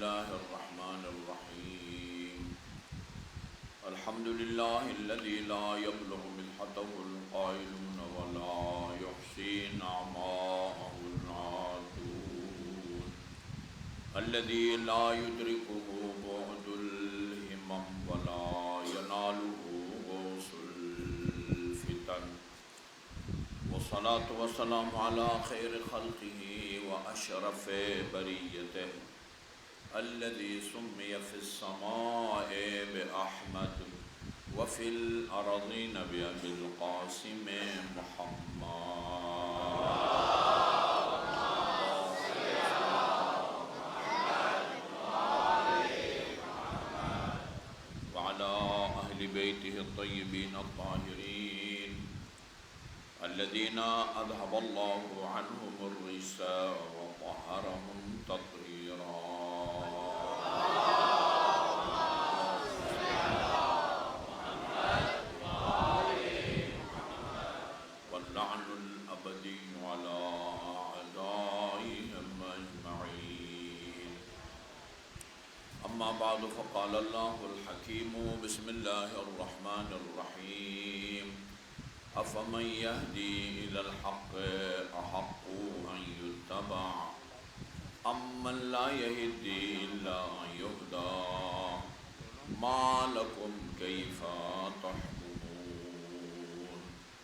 الله الرحمن الرحيم الحمد لله الذي لا يبلغ مدحته القائلون ولا يحصي نعماءه العادون الذي لا يدركه بعد الهمم ولا يناله غوص الفتن والصلاة والسلام على خير خلقه وأشرف بريته الذي سمي في السماء بأحمد وفي الأرضين بأبي القاسم محمد وعلى أهل بيته الطيبين الطاهرين الذين أذهب الله عنهم الرجس وطهرهم تطهيرا واللعن الأبدي على أعدائهم أجمعين أما بعد فقال الله الحكيم بسم الله الرحمن الرحيم أفمن يهدي إلى الحق أحق أن يتبع أمن لا يهدي إلا أن يهدى ما لكم كيف تحكمون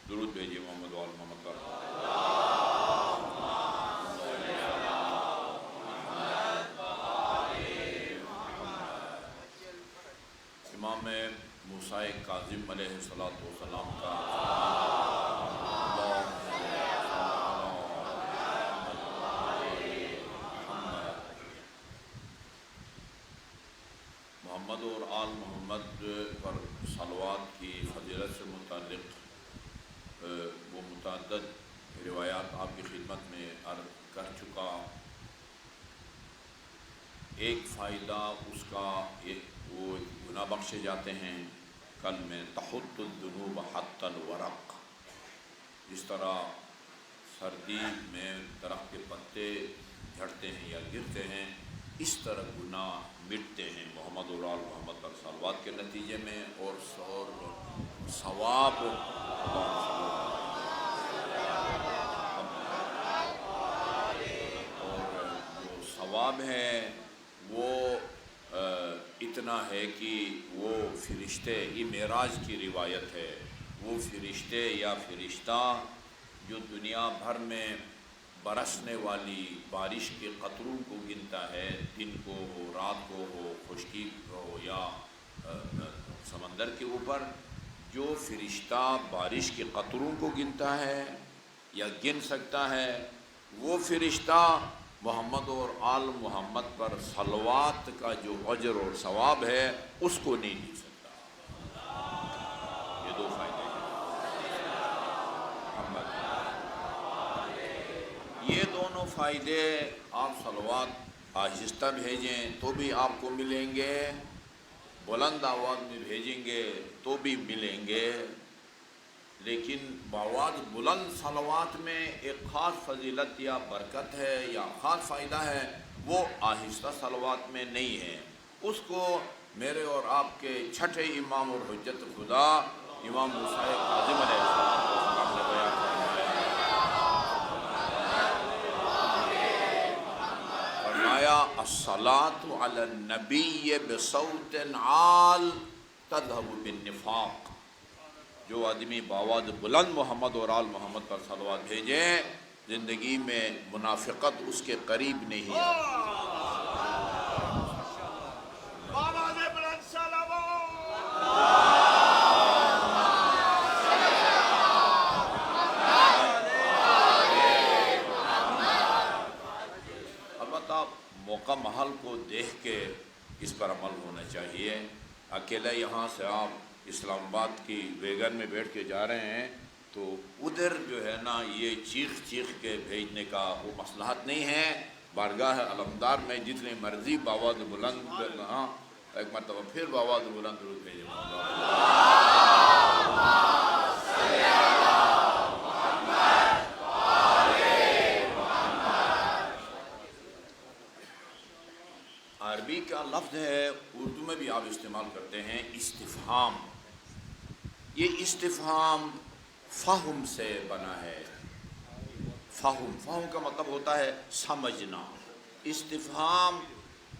درود بھیجیے محمد وآل محمد پر امام موسیٰ کاظم علیہ السلام کا محمد اور آل محمد پر صلوات کی فضیلت سے متعلق وہ متعدد روایات آپ کی خدمت میں عرض کر چکا۔ ایک فائدہ اس کا وہ گناہ بخشے جاتے ہیں کل میں تحط الذنوب حتی الورق، جس طرح سردی میں درخت کے پتے جھڑتے ہیں یا گرتے ہیں، اس طرح گناہ مٹتے ہیں محمد اور آل محمد پر صلوات کے نتیجے میں، اور ثواب ثواب ہے وہ اتنا ہے کہ وہ فرشتے، یہ معراج کی روایت ہے، وہ فرشتے یا فرشتہ جو دنیا بھر میں برسنے والی بارش کے قطروں کو گنتا ہے، دن کو ہو رات کو ہو خشکی ہو یا سمندر کے اوپر، جو فرشتہ بارش کے قطروں کو گنتا ہے یا گن سکتا ہے، وہ فرشتہ محمد اور آل محمد پر صلوات کا جو اجر اور ثواب ہے اس کو نہیں لے سکتا۔ یہ دو فائدے ہیں، یہ دونوں فائدے آپ صلوات آہستہ بھیجیں تو بھی آپ کو ملیں گے، بلند آواز میں بھیجیں گے تو بھی ملیں گے، لیکن بآواز بلند صلوات میں ایک خاص فضیلت یا برکت ہے یا خاص فائدہ ہے، وہ آہستہ صلوات میں نہیں ہے۔ اس کو میرے اور آپ کے چھٹے امام اور حجت خدا امام موسیٰ کاظم علیہ السلام نے بیان فرمایا الصلاۃ علی النبی بصوت عال تذهب بالنفاق، جو آدمی بآواز بلند محمد اور آل محمد پر صلوات بھیجیں زندگی میں منافقت اس کے قریب نہیں آتی۔ البتہ موقع محل کو دیکھ کے اس پر عمل ہونا چاہیے۔ اکیلے یہاں سے آپ اسلام آباد کی ویگن میں بیٹھ کے جا رہے ہیں تو ادھر جو ہے نا یہ چیخ کے بھیجنے کا وہ مصلحت نہیں ہے۔ بارگاہ علمدار میں جتنے مرضی بآواز بلند، ایک مرتبہ پھر بآواز بلند درود بھیجیں۔ عربی کا لفظ ہے، اردو میں بھی آپ استعمال کرتے ہیں، استفہام۔ یہ استفہام فہم سے بنا ہے۔ فہم کا مطلب ہوتا ہے سمجھنا۔ استفہام،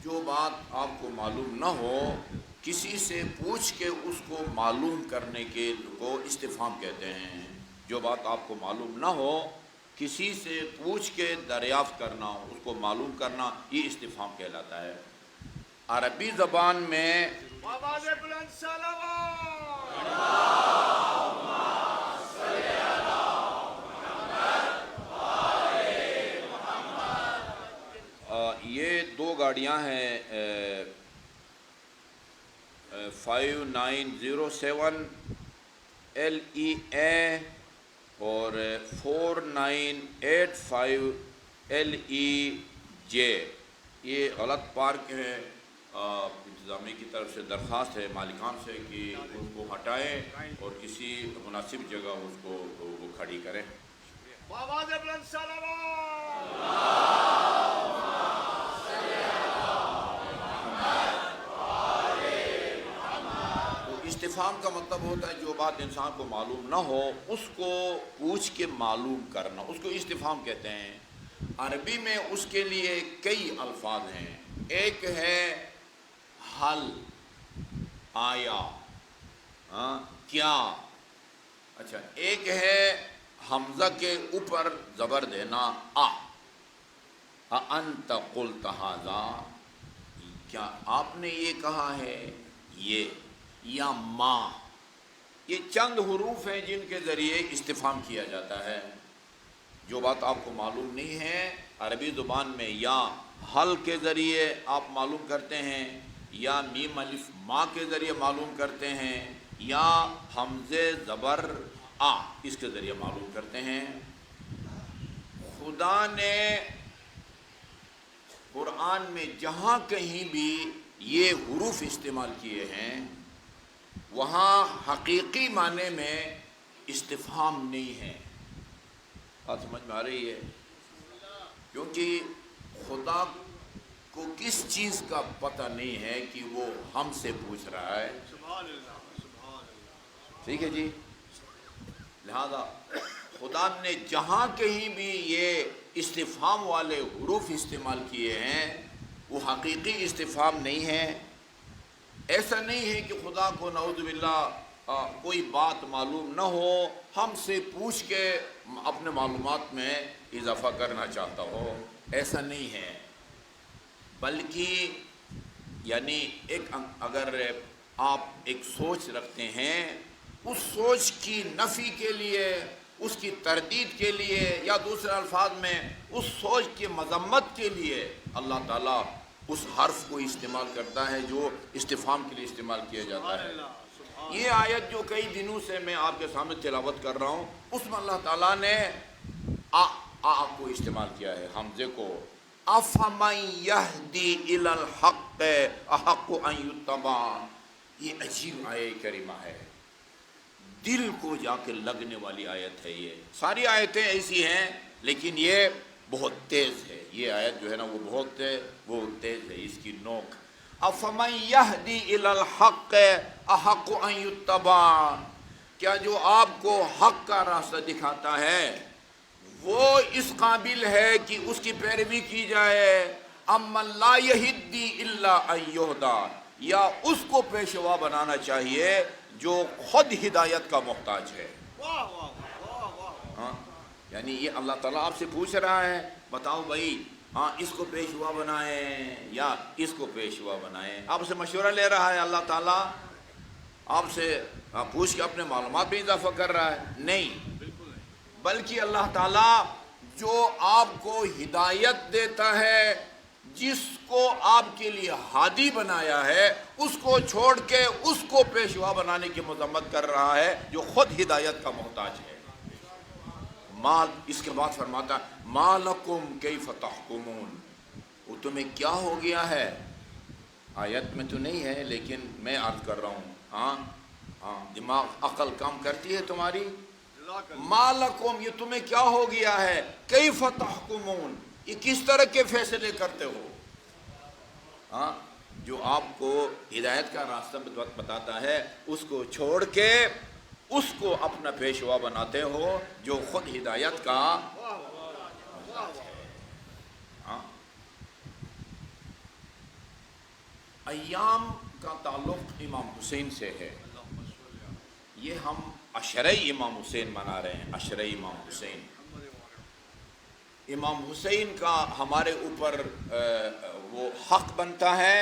جو بات آپ کو معلوم نہ ہو کسی سے پوچھ کے اس کو معلوم کرنے کے کو استفہام کہتے ہیں۔ جو بات آپ کو معلوم نہ ہو کسی سے پوچھ کے دریافت کرنا، اس کو معلوم کرنا، یہ استفہام کہلاتا ہے۔ عربی زبان میں یہ دو گاڑیاں ہیں، 5907 LEA اور 4985 LEJ۔ یہ غلط پارک ہے۔ انتظامیہ کی طرف سے درخواست ہے مالکان سے کہ اس کو ہٹائیں اور کسی مناسب جگہ اس کو وہ کھڑی کریں۔ استفہام کا مطلب ہوتا ہے جو بات انسان کو معلوم نہ ہو اس کو پوچھ کے معلوم کرنا، اس کو استفہام کہتے ہیں۔ عربی میں اس کے لیے کئی الفاظ ہیں۔ ایک ہے حل، آیا، کیا۔ اچھا، ایک ہے حمزہ کے اوپر زبر دینا، انت قلت ھذا، کیا آپ نے یہ کہا ہے، یہ، یا ما۔ یہ چند حروف ہیں جن کے ذریعے استفہام کیا جاتا ہے۔ جو بات آپ کو معلوم نہیں ہے عربی زبان میں یا حل کے ذریعے آپ معلوم کرتے ہیں، یا میم الف ما کے ذریعے معلوم کرتے ہیں، یا حمزے زبر اس کے ذریعے معلوم کرتے ہیں۔ خدا نے قرآن میں جہاں کہیں بھی یہ حروف استعمال کیے ہیں وہاں حقیقی معنی میں استفہام نہیں ہے۔ بات سمجھ میں آ رہی ہے؟ کیونکہ خدا کو کس چیز کا پتہ نہیں ہے کہ وہ ہم سے پوچھ رہا ہے۔ ٹھیک ہے جی؟ لہذا خدا نے جہاں کہیں بھی یہ استفہام والے حروف استعمال کیے ہیں وہ حقیقی استفہام نہیں ہے۔ ایسا نہیں ہے کہ خدا کو نعوذ باللہ کوئی بات معلوم نہ ہو ہم سے پوچھ کے اپنے معلومات میں اضافہ کرنا چاہتا ہو، ایسا نہیں ہے۔ بلکہ یعنی اگر آپ ایک سوچ رکھتے ہیں، اس سوچ کی نفی کے لیے، اس کی تردید کے لیے، یا دوسرے الفاظ میں اس سوچ کی مذمت کے لیے اللہ تعالیٰ اس حرف کو استعمال کرتا ہے جو استفہام کے لیے استعمال کیا جاتا ہے۔ یہ آیت جو کئی دنوں سے میں آپ کے سامنے تلاوت کر رہا ہوں، اس میں اللہ تعالیٰ نے کو استعمال کیا ہے، حمزے کو۔ أَفَمَنْ يَهْدِي إِلَى الْحَقِّ أَحَقُّ أَنْ يُتَّبَعَ۔ یہ عجیب آیت کریمہ ہے، دل کو جا کے لگنے والی آیت ہے۔ یہ ساری آیتیں ایسی ہیں لیکن یہ بہت تیز ہے۔ یہ آیت جو ہے نا وہ بہت تیز ہے، اس کی نوک۔ أَفَمَنْ يَهْدِي إِلَى الْحَقِّ أَحَقُّ أَنْ يُتَّبَعَ، کیا جو آپ کو حق کا راستہ دکھاتا ہے وہ اس قابل ہے کہ اس کی پیروی کی جائے، أَمَّنْ لَا يَهِدِّي إِلَّا أَنْ يُهْدَى، یا اس کو پیشوا بنانا چاہیے جو خود ہدایت کا محتاج ہے۔ یعنی یہ اللہ تعالیٰ آپ سے پوچھ رہا ہے، بتاؤ بھائی اس کو پیشوا بنائیں یا اس کو پیشوا بنائیں۔ آپ سے مشورہ لے رہا ہے اللہ تعالیٰ، آپ سے پوچھ کے اپنے معلومات میں اضافہ کر رہا ہے؟ نہیں، بلکہ اللہ تعالیٰ جو آپ کو ہدایت دیتا ہے، جس کو آپ کے لیے ہادی بنایا ہے، اس کو چھوڑ کے اس کو پیشوا بنانے کی مذمت کر رہا ہے جو خود ہدایت کا محتاج ہے۔ اس کے بعد فرماتا ہے مَا لَكُمْ كَيْفَ تَحْكُمُونَ، وہ تمہیں کیا ہو گیا ہے؟ آیت میں تو نہیں ہے لیکن میں عرض کر رہا ہوں، دماغ عقل کام کرتی ہے تمہاری۔ مَا لَكُمْ، یہ تمہیں کیا ہو گیا ہے؟ كَيْفَ تَحْكُمُونَ، یہ کس طرح کے فیصلے کرتے ہو؟ ہاں، جو آپ کو ہدایت کا راستہ بتاتا ہے، اس کو چھوڑ کے اس کو اپنا پیشوا بناتے ہو جو خود ہدایت کا محتاج ہے۔ ہاں، ایام کا تعلق امام حسین سے ہے۔ یہ ہم عشرہ امام حسین منا رہے ہیں، عشرہ امام حسین۔ امام حسین کا ہمارے اوپر وہ حق بنتا ہے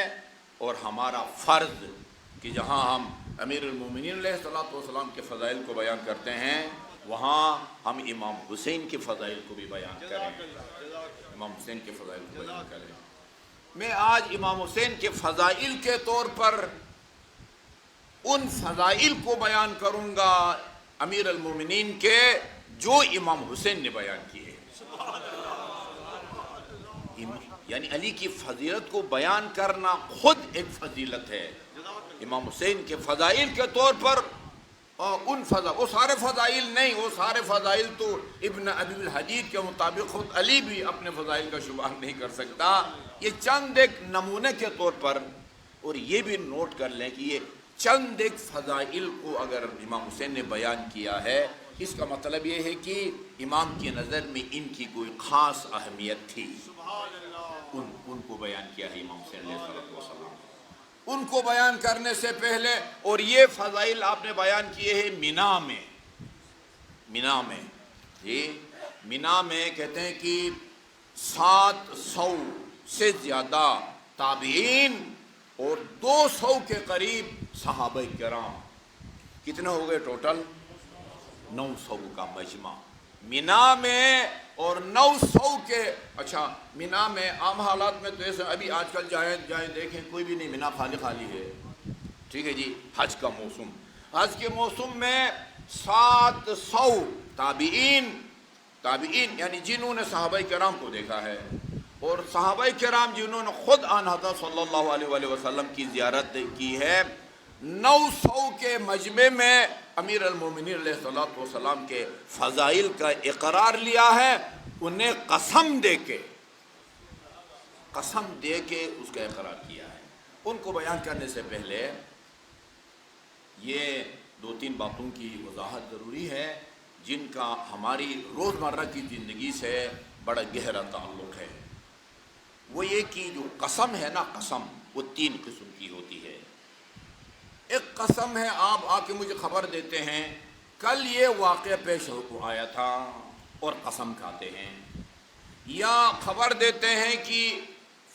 اور ہمارا فرض کہ جہاں ہم امیر المومنین علیہ الصلوۃ والسلام کے فضائل کو بیان کرتے ہیں، وہاں ہم امام حسین کے فضائل کو بھی بیان کریں، امام حسین کے فضائل کو بیان کریں۔ میں آج امام حسین کے فضائل کے طور پر ان فضائل کو بیان کروں گا امیر المومنین کے جو امام حسین نے بیان کیے۔ یعنی علی کی فضیلت کو بیان کرنا خود ایک فضیلت ہے۔ امام حسین کے فضائل کے طور پر وہ سارے فضائل نہیں، وہ سارے فضائل تو ابن ابی الحدید کے مطابق خود علی بھی اپنے فضائل کا شمار نہیں کر سکتا۔ یہ چند ایک نمونے کے طور پر، اور یہ بھی نوٹ کر لیں کہ یہ چند ایک فضائل کو اگر امام حسین نے بیان کیا ہے، اس کا مطلب یہ ہے کہ امام کی نظر میں ان کی کوئی خاص اہمیت تھی، ان کو بیان کیا ہے امام حسین علیہ السلام۔ ان کو بیان کرنے سے پہلے، اور یہ فضائل آپ نے بیان کیے ہیں مینا میں جی، مینا میں کہتے ہیں کہ 700 سے زیادہ تابعین اور 200 کے قریب صحابہ کرام، کتنے ہو گئے ٹوٹل؟ 900 کا مجمع مینا میں، اور 900 کے اچھا مینا میں عام حالات میں تو ایسے ابھی آج کل جائیں دیکھیں کوئی بھی نہیں، مینا خالی ہے، ٹھیک ہے جی۔ حج کے موسم میں 700 تابعین یعنی جنہوں نے صحابہ کرام کو دیکھا ہے، اور صحابہ کرام جنہوں نے خود آن حضرت صلی اللہ علیہ وآلہ وسلم کی زیارت کی ہے، 900 کے مجمع میں امیر المومنین علیہ الصلوۃ والسلام کے فضائل کا اقرار لیا ہے، انہیں قسم دے کے اس کا اقرار کیا ہے۔ ان کو بیان کرنے سے پہلے یہ 2-3 باتوں کی وضاحت ضروری ہے جن کا ہماری روزمرہ کی زندگی سے بڑا گہرا تعلق ہے۔ وہ یہ کہ جو قسم ہے نا، قسم وہ 3 قسم کی ہوتی ہے۔ ایک قسم ہے آپ آ کے مجھے خبر دیتے ہیں کل یہ واقعہ پیش آیا تھا اور قسم کھاتے ہیں، یا خبر دیتے ہیں کہ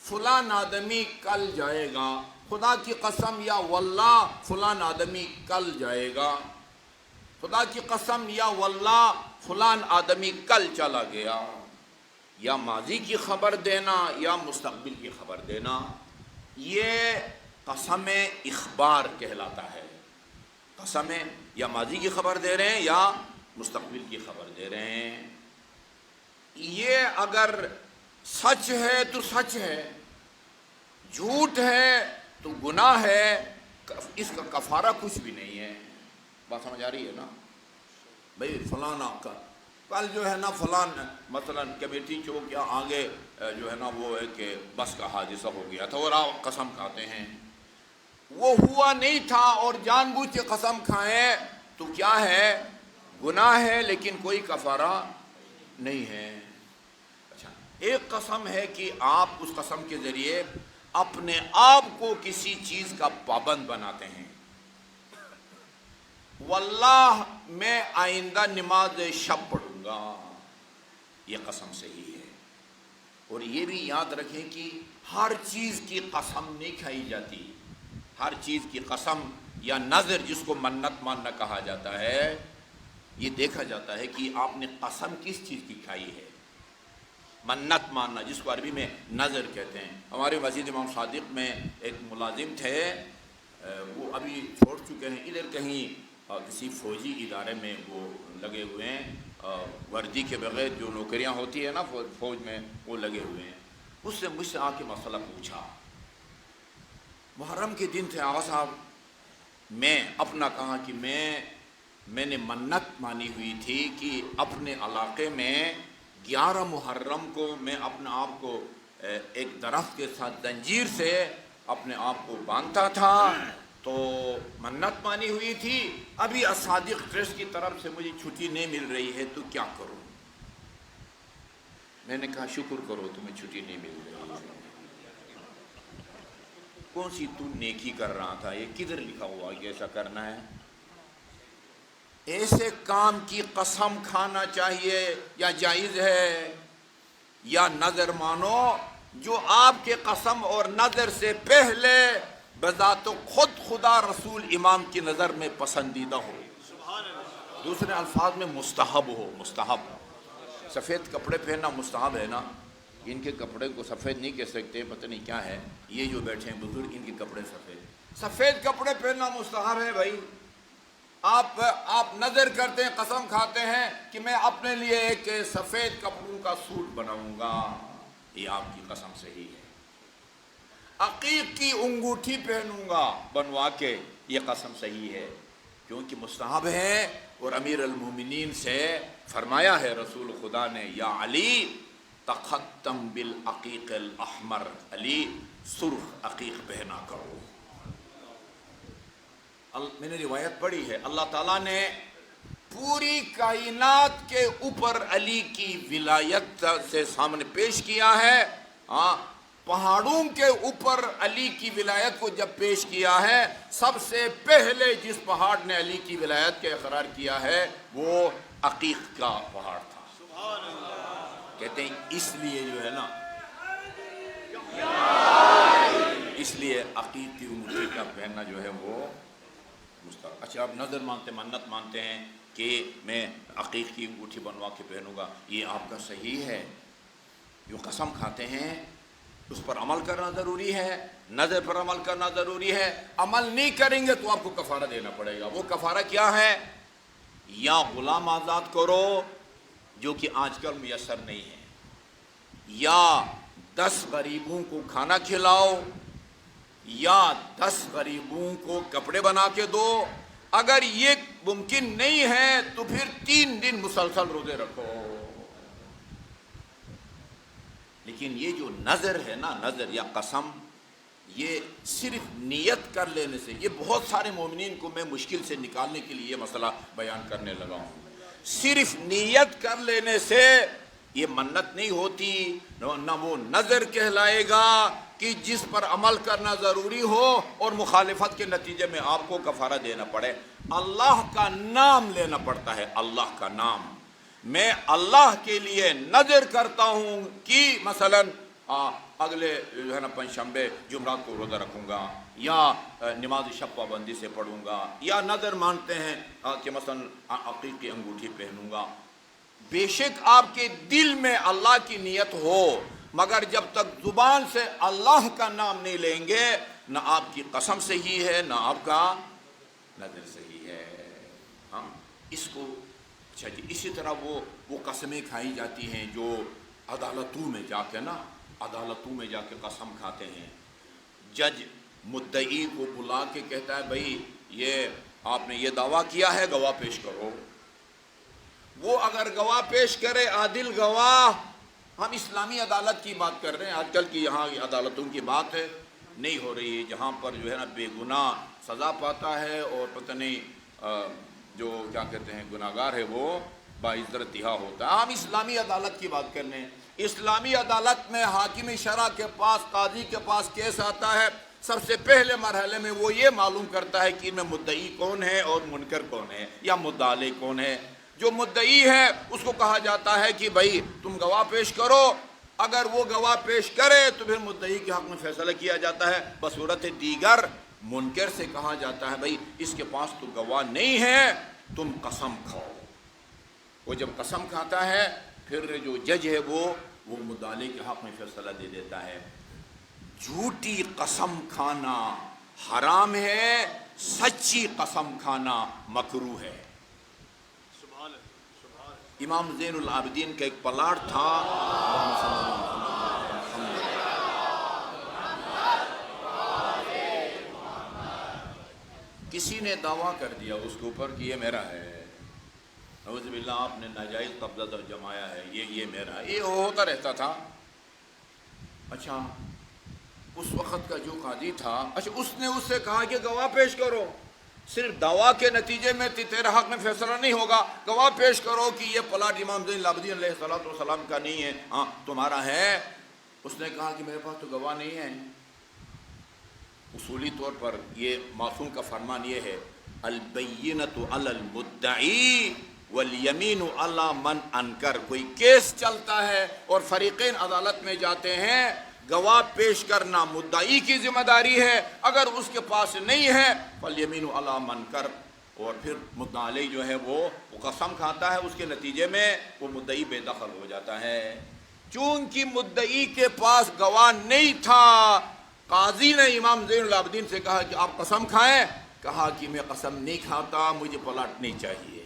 فلاں آدمی کل جائے گا، خدا کی قسم یا واللہ فلاں آدمی کل جائے گا، خدا کی قسم یا واللہ فلاں آدمی کل چلا گیا، یا ماضی کی خبر دینا یا مستقبل کی خبر دینا، یہ قسم اخبار کہلاتا ہے۔ قسم یا ماضی کی خبر دے رہے ہیں یا مستقبل کی خبر دے رہے ہیں۔ یہ اگر سچ ہے تو سچ ہے، جھوٹ ہے تو گناہ ہے، اس کا کفارہ کچھ بھی نہیں ہے۔ بات سمجھ آ رہی ہے نا بھئی؟ فلانا کا کل جو ہے نا فلان مثلا کمیٹی چوک یا آگے جو ہے نا وہ ہے کہ بس کا حادثہ ہو گیا تھا، اور آپ قسم کھاتے ہیں وہ ہوا نہیں تھا اور جان بوجھ کے قسم کھائیں تو کیا ہے؟ گناہ ہے، لیکن کوئی کفارہ نہیں ہے۔ اچھا، ایک قسم ہے کہ آپ اس قسم کے ذریعے اپنے آپ کو کسی چیز کا پابند بناتے ہیں۔ واللہ میں آئندہ نماز شب پڑھوں گا، یہ قسم صحیح ہے۔ اور یہ بھی یاد رکھیں کہ ہر چیز کی قسم نہیں کھائی جاتی، ہر چیز کی قسم یا نذر جس کو منت ماننا کہا جاتا ہے، یہ دیکھا جاتا ہے کہ آپ نے قسم کس چیز کی کھائی ہے۔ منت ماننا جس کو عربی میں نذر کہتے ہیں۔ ہمارے مسجد امام صادق میں ایک ملازم تھے، وہ ابھی چھوڑ چکے ہیں، ادھر کہیں کسی فوجی ادارے میں وہ لگے ہوئے ہیں، وردی کے بغیر جو نوکریاں ہوتی ہیں نا فوج میں، وہ لگے ہوئے ہیں۔ اس سے مجھ سے آ کے مسئلہ پوچھا، محرم کے دن تھے آغا صاحب، میں اپنا کہا کہ میں نے منت مانی ہوئی تھی کہ اپنے علاقے میں 11 محرم کو میں اپنا آپ کو ایک درخت کے ساتھ زنجیر سے اپنے آپ کو باندھتا تھا، تو منت مانی ہوئی تھی، ابھی الصادق ٹرسٹ کی طرف سے مجھے چھٹی نہیں مل رہی ہے، تو کیا کروں؟ میں نے کہا شکر کرو تمہیں چھٹی نہیں مل رہی ہے، کون سی تو نیکی کر رہا تھا، یہ کدھر لکھا ہوا کہ ایسا کرنا ہے؟ ایسے کام کی قسم کھانا چاہیے یا جائز ہے، یا نظر مانو جو آپ کے قسم اور نظر سے پہلے بذات خود خدا رسول امام کی نظر میں پسندیدہ ہو، دوسرے الفاظ میں مستحب ہو۔ مستحب، سفید کپڑے پہننا مستحب ہے نا، ان کے کپڑے کو سفید نہیں کہہ سکتے، پتہ نہیں کیا ہے، یہ جو بیٹھے ہیں بزرگ ان کے کپڑے سفید کپڑے پہننا مستحب ہے بھائی۔ آپ نظر کرتے ہیں، قسم کھاتے ہیں کہ میں اپنے لیے ایک سفید کپڑوں کا سوٹ بناؤں گا، یہ آپ کی قسم صحیح ہے۔ عقیق کی انگوٹھی پہنوں گا بنوا کے، یہ قسم صحیح ہے، کیونکہ مستحب ہے، اور امیر المومنین سے فرمایا ہے رسول خدا نے، یا علی تختم بالعقیق الاحمر، علی سرخ عقیق پہنا کرو۔ میں نے روایت پڑھی ہے، اللہ تعالیٰ نے پوری کائنات کے اوپر علی کی ولایت سے سامنے پیش کیا ہے، پہاڑوں کے اوپر علی کی ولایت کو جب پیش کیا ہے، سب سے پہلے جس پہاڑ نے علی کی ولایت کا اقرار کیا ہے وہ عقیق کا پہاڑ تھا۔ کہتے ہیں اس لیے جو ہے نا، اس لیے عقیق کی انگوٹھی کا پہننا جو ہے وہ مستحب۔ اچھا، آپ نظر مانتے، منت مانتے ہیں کہ میں عقیق کی انگوٹھی بنوا کے پہنوں گا، یہ آپ کا صحیح ہے، جو قسم کھاتے ہیں اس پر عمل کرنا ضروری ہے، نظر پر عمل کرنا ضروری ہے، عمل نہیں کریں گے تو آپ کو کفارہ دینا پڑے گا۔ وہ کفارہ کیا ہے؟ یا غلام آزاد کرو، جو کہ آج کل میسر نہیں ہے، یا 10 غریبوں کو کھانا کھلاؤ، یا 10 غریبوں کو کپڑے بنا کے دو۔ اگر یہ ممکن نہیں ہے تو پھر 3 دن مسلسل روزے رکھو۔ لیکن یہ جو نظر ہے نا، نظر یا قسم، یہ صرف نیت کر لینے سے، یہ بہت سارے مومنین کو میں مشکل سے نکالنے کے لیے یہ مسئلہ بیان کرنے لگا ہوں۔ صرف نیت کر لینے سے یہ منت نہیں ہوتی، نہ وہ نظر کہلائے گا کہ جس پر عمل کرنا ضروری ہو اور مخالفت کے نتیجے میں آپ کو کفارہ دینا پڑے۔ اللہ کا نام لینا پڑتا ہے، اللہ کا نام۔ میں اللہ کے لیے نظر کرتا ہوں کہ مثلا اگلے جو ہے نا پنجشنبے جمعرات کو روزہ رکھوں گا، یا نماز شب پابندی سے پڑھوں گا، یا نظر مانتے ہیں کہ مثلا عقیق کی انگوٹھی پہنوں گا۔ بے شک آپ کے دل میں اللہ کی نیت ہو، مگر جب تک زبان سے اللہ کا نام نہیں لیں گے، نہ آپ کی قسم صحیح ہے، نہ آپ کا نظر صحیح ہے۔ ہاں، اس کو اچھا جی، اسی طرح وہ قسمیں کھائی جاتی ہیں جو عدالتوں میں جا کے نا، عدالتوں میں جا کے قسم کھاتے ہیں۔ جج مدعی کو بلا کے کہتا ہے بھائی یہ آپ نے یہ دعویٰ کیا ہے، گواہ پیش کرو۔ وہ اگر گواہ پیش کرے، عادل گواہ، ہم اسلامی عدالت کی بات کر رہے ہیں، آج کل کی یہاں عدالتوں کی بات نہیں ہو رہی ہے، جہاں پر جو ہے نا بے گناہ سزا پاتا ہے اور پتہ نہیں جو کیا کہتے ہیں گناہگار ہے وہ باعزت رہا ہوتا ہے۔ ہم اسلامی عدالت کی بات کر رہے ہیں۔ اسلامی عدالت میں حاکم شرع کے پاس، قاضی کے پاس کیس آتا ہے، سب سے پہلے مرحلے میں وہ یہ معلوم کرتا ہے کہ ان میں مدعی کون ہے اور منکر کون ہے، یا مدعا علیہ کون ہے۔ جو مدعی ہے اس کو کہا جاتا ہے کہ بھائی تم گواہ پیش کرو، اگر وہ گواہ پیش کرے تو پھر مدعی کے حق میں فیصلہ کیا جاتا ہے۔ بصورت دیگر منکر سے کہا جاتا ہے بھائی اس کے پاس تو گواہ نہیں ہے، تم قسم کھاؤ۔ وہ جب قسم کھاتا ہے پھر جو جج ہے وہ مدعی کے حق میں فیصلہ دے دیتا ہے۔ جھوٹی قسم کھانا حرام ہے، سچی قسم کھانا مکروہ ہے۔ امام زین العابدین کا ایک پلاٹ تھا، کسی نے دعویٰ کر دیا اس کے اوپر کہ یہ میرا ہے، نعوذ باللہ آپ نے ناجائز قبضہ جمایا ہے، یہ میرا ہے، یہ ہوتا رہتا تھا۔ اچھا اس وقت کا جو قاضی تھا، اچھا اس نے اس سے کہا کہ گواہ پیش کرو، صرف دعویٰ کے نتیجے میں تیرے حق میں فیصلہ نہیں ہوگا، گواہ پیش کرو کہ یہ پلاٹ امام زین العابدین علیہ السلام کا نہیں ہے، ہاں تمہارا ہے۔ اس نے کہا کہ میرے پاس تو گواہ نہیں ہے۔ اصولی طور پر یہ معصوم کا فرمان یہ ہے، البینۃ علی المدعی والیمین علی من انکر۔ کوئی کیس چلتا ہے اور فریقین عدالت میں جاتے ہیں، گواہ پیش کرنا مدعی کی ذمہ داری ہے، اگر اس کے پاس نہیں ہے فالیمین علی من انکر، اور پھر مدعا علیہ جو ہے وہ قسم کھاتا ہے، اس کے نتیجے میں وہ مدعی بے دخل ہو جاتا ہے۔ چونکہ مدعی کے پاس گواہ نہیں تھا، قاضی نے امام زین العابدین سے کہا کہ آپ قسم کھائیں، کہا کہ میں قسم نہیں کھاتا، مجھے پلاٹ نہیں چاہیے۔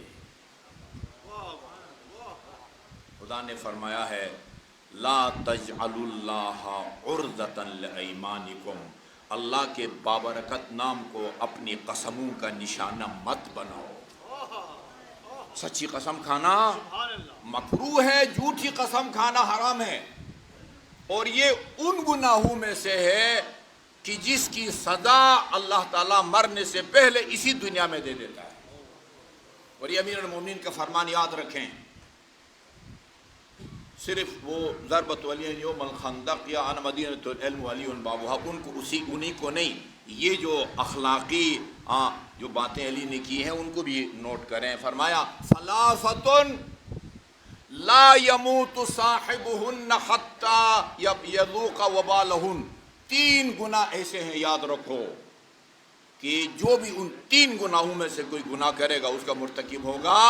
خدا نے فرمایا ہے لا تجعلوا اللہ عرضۃ لایمانکم، اللہ کے بابرکت نام کو اپنی قسموں کا نشانہ مت بناؤ۔ سچی قسم کھانا مکروہ ہے، جھوٹی قسم کھانا حرام ہے، اور یہ ان گناہوں میں سے ہے کہ جس کی سزا اللہ تعالیٰ مرنے سے پہلے اسی دنیا میں دے دیتا ہے۔ اور یہ امیر المومنین کا فرمان یاد رکھیں، صرف وہ ضربۃ علی یوم الخندق یا انا مدینۃ العلم وعلی بابها ان کو انہی کو نہیں، یہ جو اخلاقی جو باتیں علی نے کی ہیں ان کو بھی نوٹ کریں۔ فرمایا ثلاثۃ لا يموت صاحبهن حتى يذوق وبالهن، تین گناہ ایسے ہیں یاد رکھو کہ جو بھی ان تین گناہوں میں سے کوئی گناہ کرے گا اس کا مرتکب ہوگا،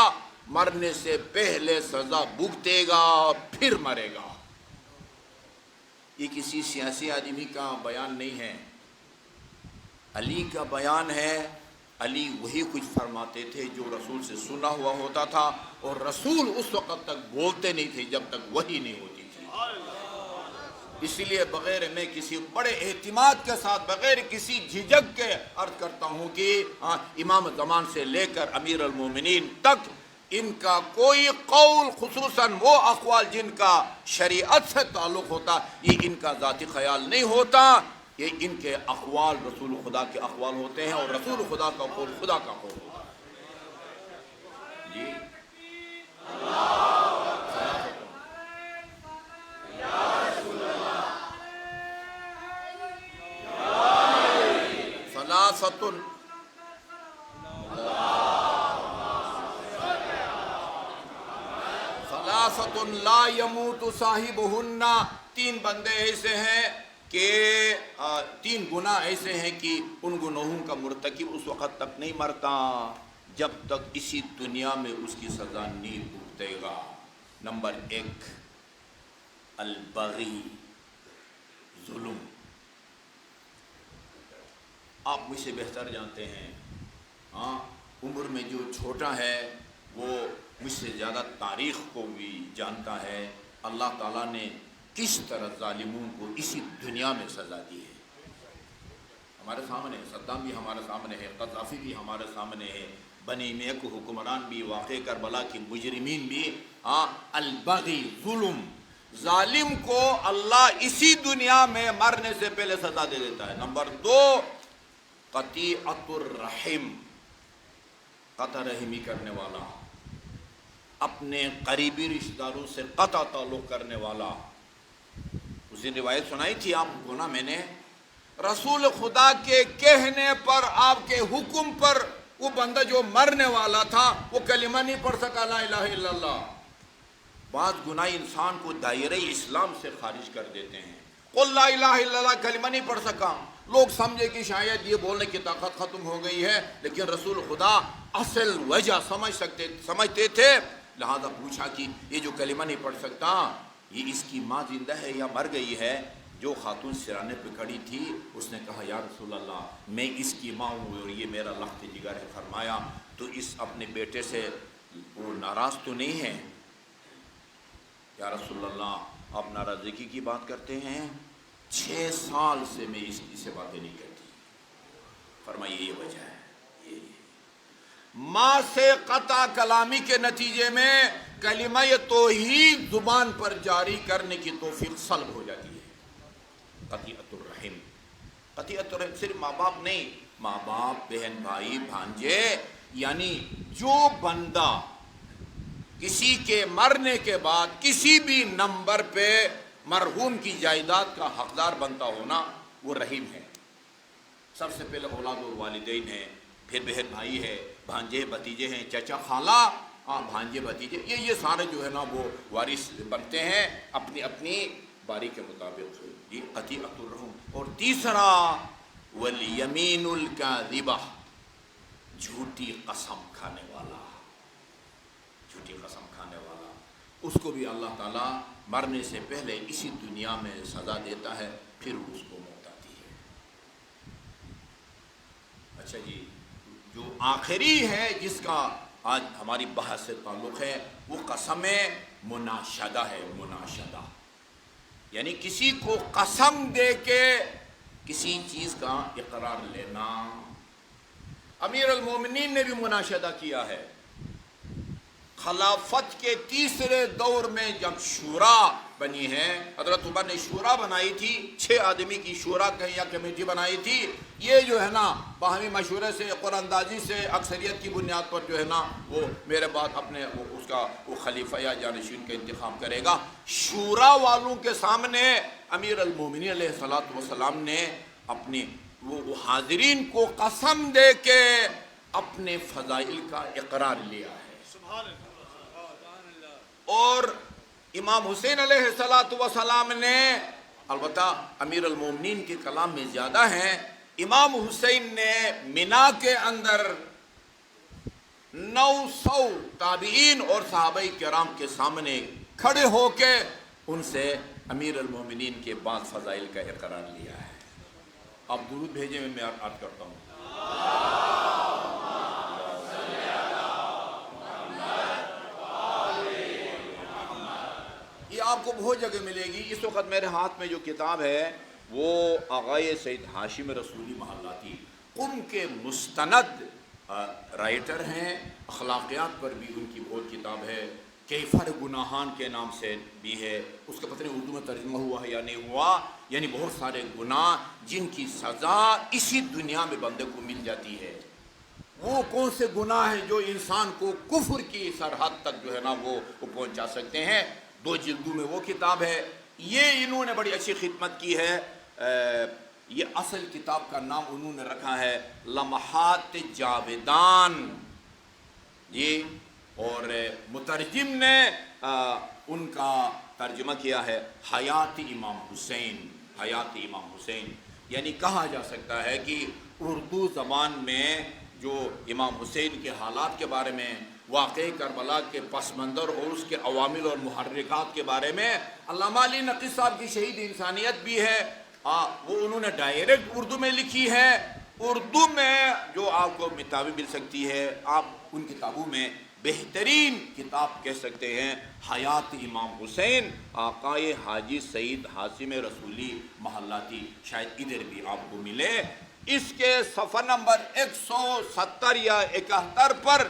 مرنے سے پہلے سزا بھگتے گا پھر مرے گا۔ یہ کسی سیاسی آدمی کا بیان نہیں ہے، علی کا بیان ہے۔ علی وہی کچھ فرماتے تھے جو رسول سے سنا ہوا ہوتا تھا، اور رسول اس وقت تک بولتے نہیں تھے جب تک وحی نہیں ہوتی تھی۔ اسی لیے بغیر میں کسی بڑے اعتماد کے ساتھ، بغیر کسی جھجک کے عرض کرتا ہوں کہ امام زمان سے لے کر امیر المومنین تک ان کا کوئی قول، خصوصاً وہ اقوال جن کا شریعت سے تعلق ہوتا، یہ ان کا ذاتی خیال نہیں ہوتا، یہ ان کے اقوال رسول خدا کے اقوال ہوتے ہیں، اور رسول خدا کا قول خدا کا قول ہوتا ہے۔ جی ثلاثۃ لا يموت صاحبهن، تین بندے ایسے ہیں کہ تین گناہ ایسے ہیں کہ ان گناہوں کا مرتکب اس وقت تک نہیں مرتا جب تک اسی دنیا میں اس کی سزا نہیں بھگتے گا۔ نمبر 1 البغی، ظلم۔ آپ مجھ سے بہتر جانتے ہیں، عمر میں جو چھوٹا ہے وہ مجھ سے زیادہ تاریخ کو بھی جانتا ہے، اللہ تعالیٰ نے کس طرح ظالموں کو اسی دنیا میں سزا دی ہے۔ ہمارے سامنے صدام بھی ہمارے سامنے ہے، قذافی بھی ہمارے سامنے ہے، بنی امیہ کو حکمران بھی، واقع کربلا کی مجرمین بھی۔ البغی، ظلم، ظالم کو اللہ اسی دنیا میں مرنے سے پہلے سزا دے دیتا ہے۔ نمبر 2 قطیعۃ الرحم، قطع رحمی کرنے والا، اپنے قریبی رشتہ داروں سے قطع تعلق کرنے والا۔ اس دن روایت سنائی تھی آپ کو نا میں نے، رسول خدا کے کہنے پر، آپ کے حکم پر، وہ بندہ جو مرنے والا تھا وہ کلمہ نہیں پڑھ سکا لا الہ الا اللہ۔ بعض گناہ انسان کو دائرہ اسلام سے خارج کر دیتے ہیں۔ قل لا الہ الا اللہ کلمہ نہیں پڑھ سکا، لوگ سمجھے کہ شاید یہ بولنے کی طاقت ختم ہو گئی ہے، لیکن رسول خدا اصل وجہ سمجھتے تھے، لہذا پوچھا کہ یہ جو کلمہ نہیں پڑھ سکتا، یہ اس کی ماں زندہ ہے یا مر گئی ہے؟ جو خاتون سرانے پہ کھڑی تھی اس نے کہا یا رسول اللہ میں اس کی ماں ہوں اور یہ میرا لخت جگر ہے۔ فرمایا تو اس اپنے بیٹے سے وہ ناراض تو نہیں ہے؟ یا رسول اللہ آپ ناراضگی کی بات کرتے ہیں، 6 سال سے میں اس کی سے باتیں نہیں کرتی۔ فرمایا یہ وجہ ہے، یہ ماں سے قطع کلامی کے نتیجے میں کلمہ توحید زبان پر جاری کرنے کی توفیق سلب ہو جاتی ہے۔ قطیعۃ الرحم. قطیعۃ الرحم صرف ماں باپ نہیں، ماں باپ، بہن بھائی، بھانجے، یعنی جو بندہ کسی کے مرنے کے بعد کسی بھی نمبر پہ مرحوم کی جائیداد کا حقدار بنتا ہونا، وہ رحیم ہے. سب سے پہلے اولاد اور والدین ہیں، پھر بہن بھائی ہے، بھانجے بھتیجے ہیں، چچا خالہ، بھانجے بھتیجے، یہ سارے جو ہے نا وہ وارث بنتے ہیں اپنی اپنی باری کے مطابق. یہ قطیعۃ الرحم. اور تیسرا والیمین الکاذبہ، جھوٹی قسم کھانے والا، جھوٹی قسم کھانے والا، اس کو بھی اللہ تعالیٰ مرنے سے پہلے اسی دنیا میں سزا دیتا ہے، پھر اس کو موت آتی ہے. اچھا جی، جو آخری ہے جس کا آج ہماری بحث سے تعلق ہے، وہ قسم مناشدہ ہے. مناشدہ یعنی کسی کو قسم دے کے کسی چیز کا اقرار لینا. امیر المومنین نے بھی مناشدہ کیا ہے. خلافت کے تیسرے دور میں جب شورا بنی ہے، حضرت عمر نے شورا بنائی تھی، 6 آدمی کی شورا کہیں یا کمیٹی بنائی تھی. یہ جو ہے نا باہمی مشورے سے، قرآن اندازی سے، اکثریت کی بنیاد پر جو ہے نا وہ میرے بعد اپنے اس کا وہ خلیفہ یا جانشین کا انتخاب کرے گا. شورا والوں کے سامنے امیر المومنین علیہ الصلوۃ والسلام نے اپنے وہ حاضرین کو قسم دے کے اپنے فضائل کا اقرار لیا ہے. اور امام حسین علیہ السلام نے، البتہ امیر المومنین کے کلام میں زیادہ ہیں، امام حسین نے منا کے اندر 900 تابعین اور صحابہ کرام کے سامنے کھڑے ہو کے ان سے امیر المومنین کے بعض فضائل کا اقرار لیا ہے. آپ درود بھیجیں، میں عرض کرتا ہوں. یہ آپ کو بہت جگہ ملے گی. اس وقت میرے ہاتھ میں جو کتاب ہے وہ آغائے سید ہاشم رسولی محلاتی قم کے مستند رائٹر ہیں. اخلاقیات پر بھی ان کی بہت کتاب ہے. کیفر گناہان کے نام سے بھی ہے. اس کا پتہ نہیں اردو میں ترجمہ ہوا ہے یا نہیں ہوا. یعنی بہت سارے گناہ جن کی سزا اسی دنیا میں بندے کو مل جاتی ہے. وہ کون سے گناہ ہیں جو انسان کو کفر کی سرحد تک جو ہے نا وہ پہنچا سکتے ہیں. 2 جلدوں میں وہ کتاب ہے. یہ انہوں نے بڑی اچھی خدمت کی ہے. یہ اصل کتاب کا نام انہوں نے رکھا ہے لمحات جاویدان. یہ اور مترجم نے ان کا ترجمہ کیا ہے حیات امام حسین. حیات امام حسین یعنی کہا جا سکتا ہے کہ اردو زبان میں جو امام حسین کے حالات کے بارے میں، واقعی کربلا کے پس منظر اور اس کے عوامل اور محرکات کے بارے میں، علامہ علی نقی صاحب کی شہید انسانیت بھی ہے، وہ انہوں نے ڈائریکٹ اردو میں لکھی ہے. اردو میں جو آپ کو کتابیں مل سکتی ہے، آپ ان کتابوں میں بہترین کتاب کہہ سکتے ہیں حیات امام حسین آقائے حاجی سید ہاشم رسولی محلاتی. شاید ادھر بھی آپ کو ملے. اس کے صفحہ نمبر 170 یا 71 پر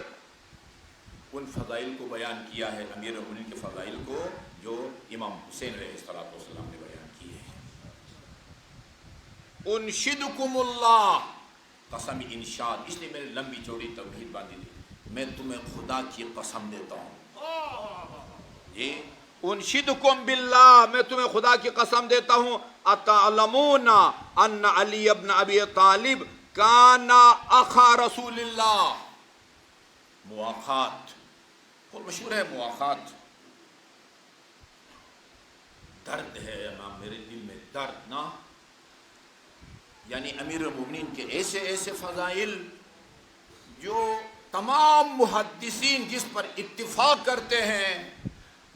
ان فضائل کو بیان کیا ہے، امیر المومنین کے فضائل کو جو امام حسین علیہ السلام نے بیان کیے ہیں. انشدکم اللہ، قسم انشاد، اس لیے میں نے لمبی چوڑی توحید باندھی تھی. میں تمہیں خدا کی قسم دیتا ہوں. یہ انشدکم باللہ، میں تمہیں خدا کی قسم دیتا ہوں. اتعلمون ان علی ابن ابی طالب کان اخا رسول اللہ. مواخات بہت مشہور ہے. مواخات درد ہے نا میرے دل میں، درد نا. یعنی امیر المومنین کے ایسے ایسے فضائل جو تمام محدثین جس پر اتفاق کرتے ہیں،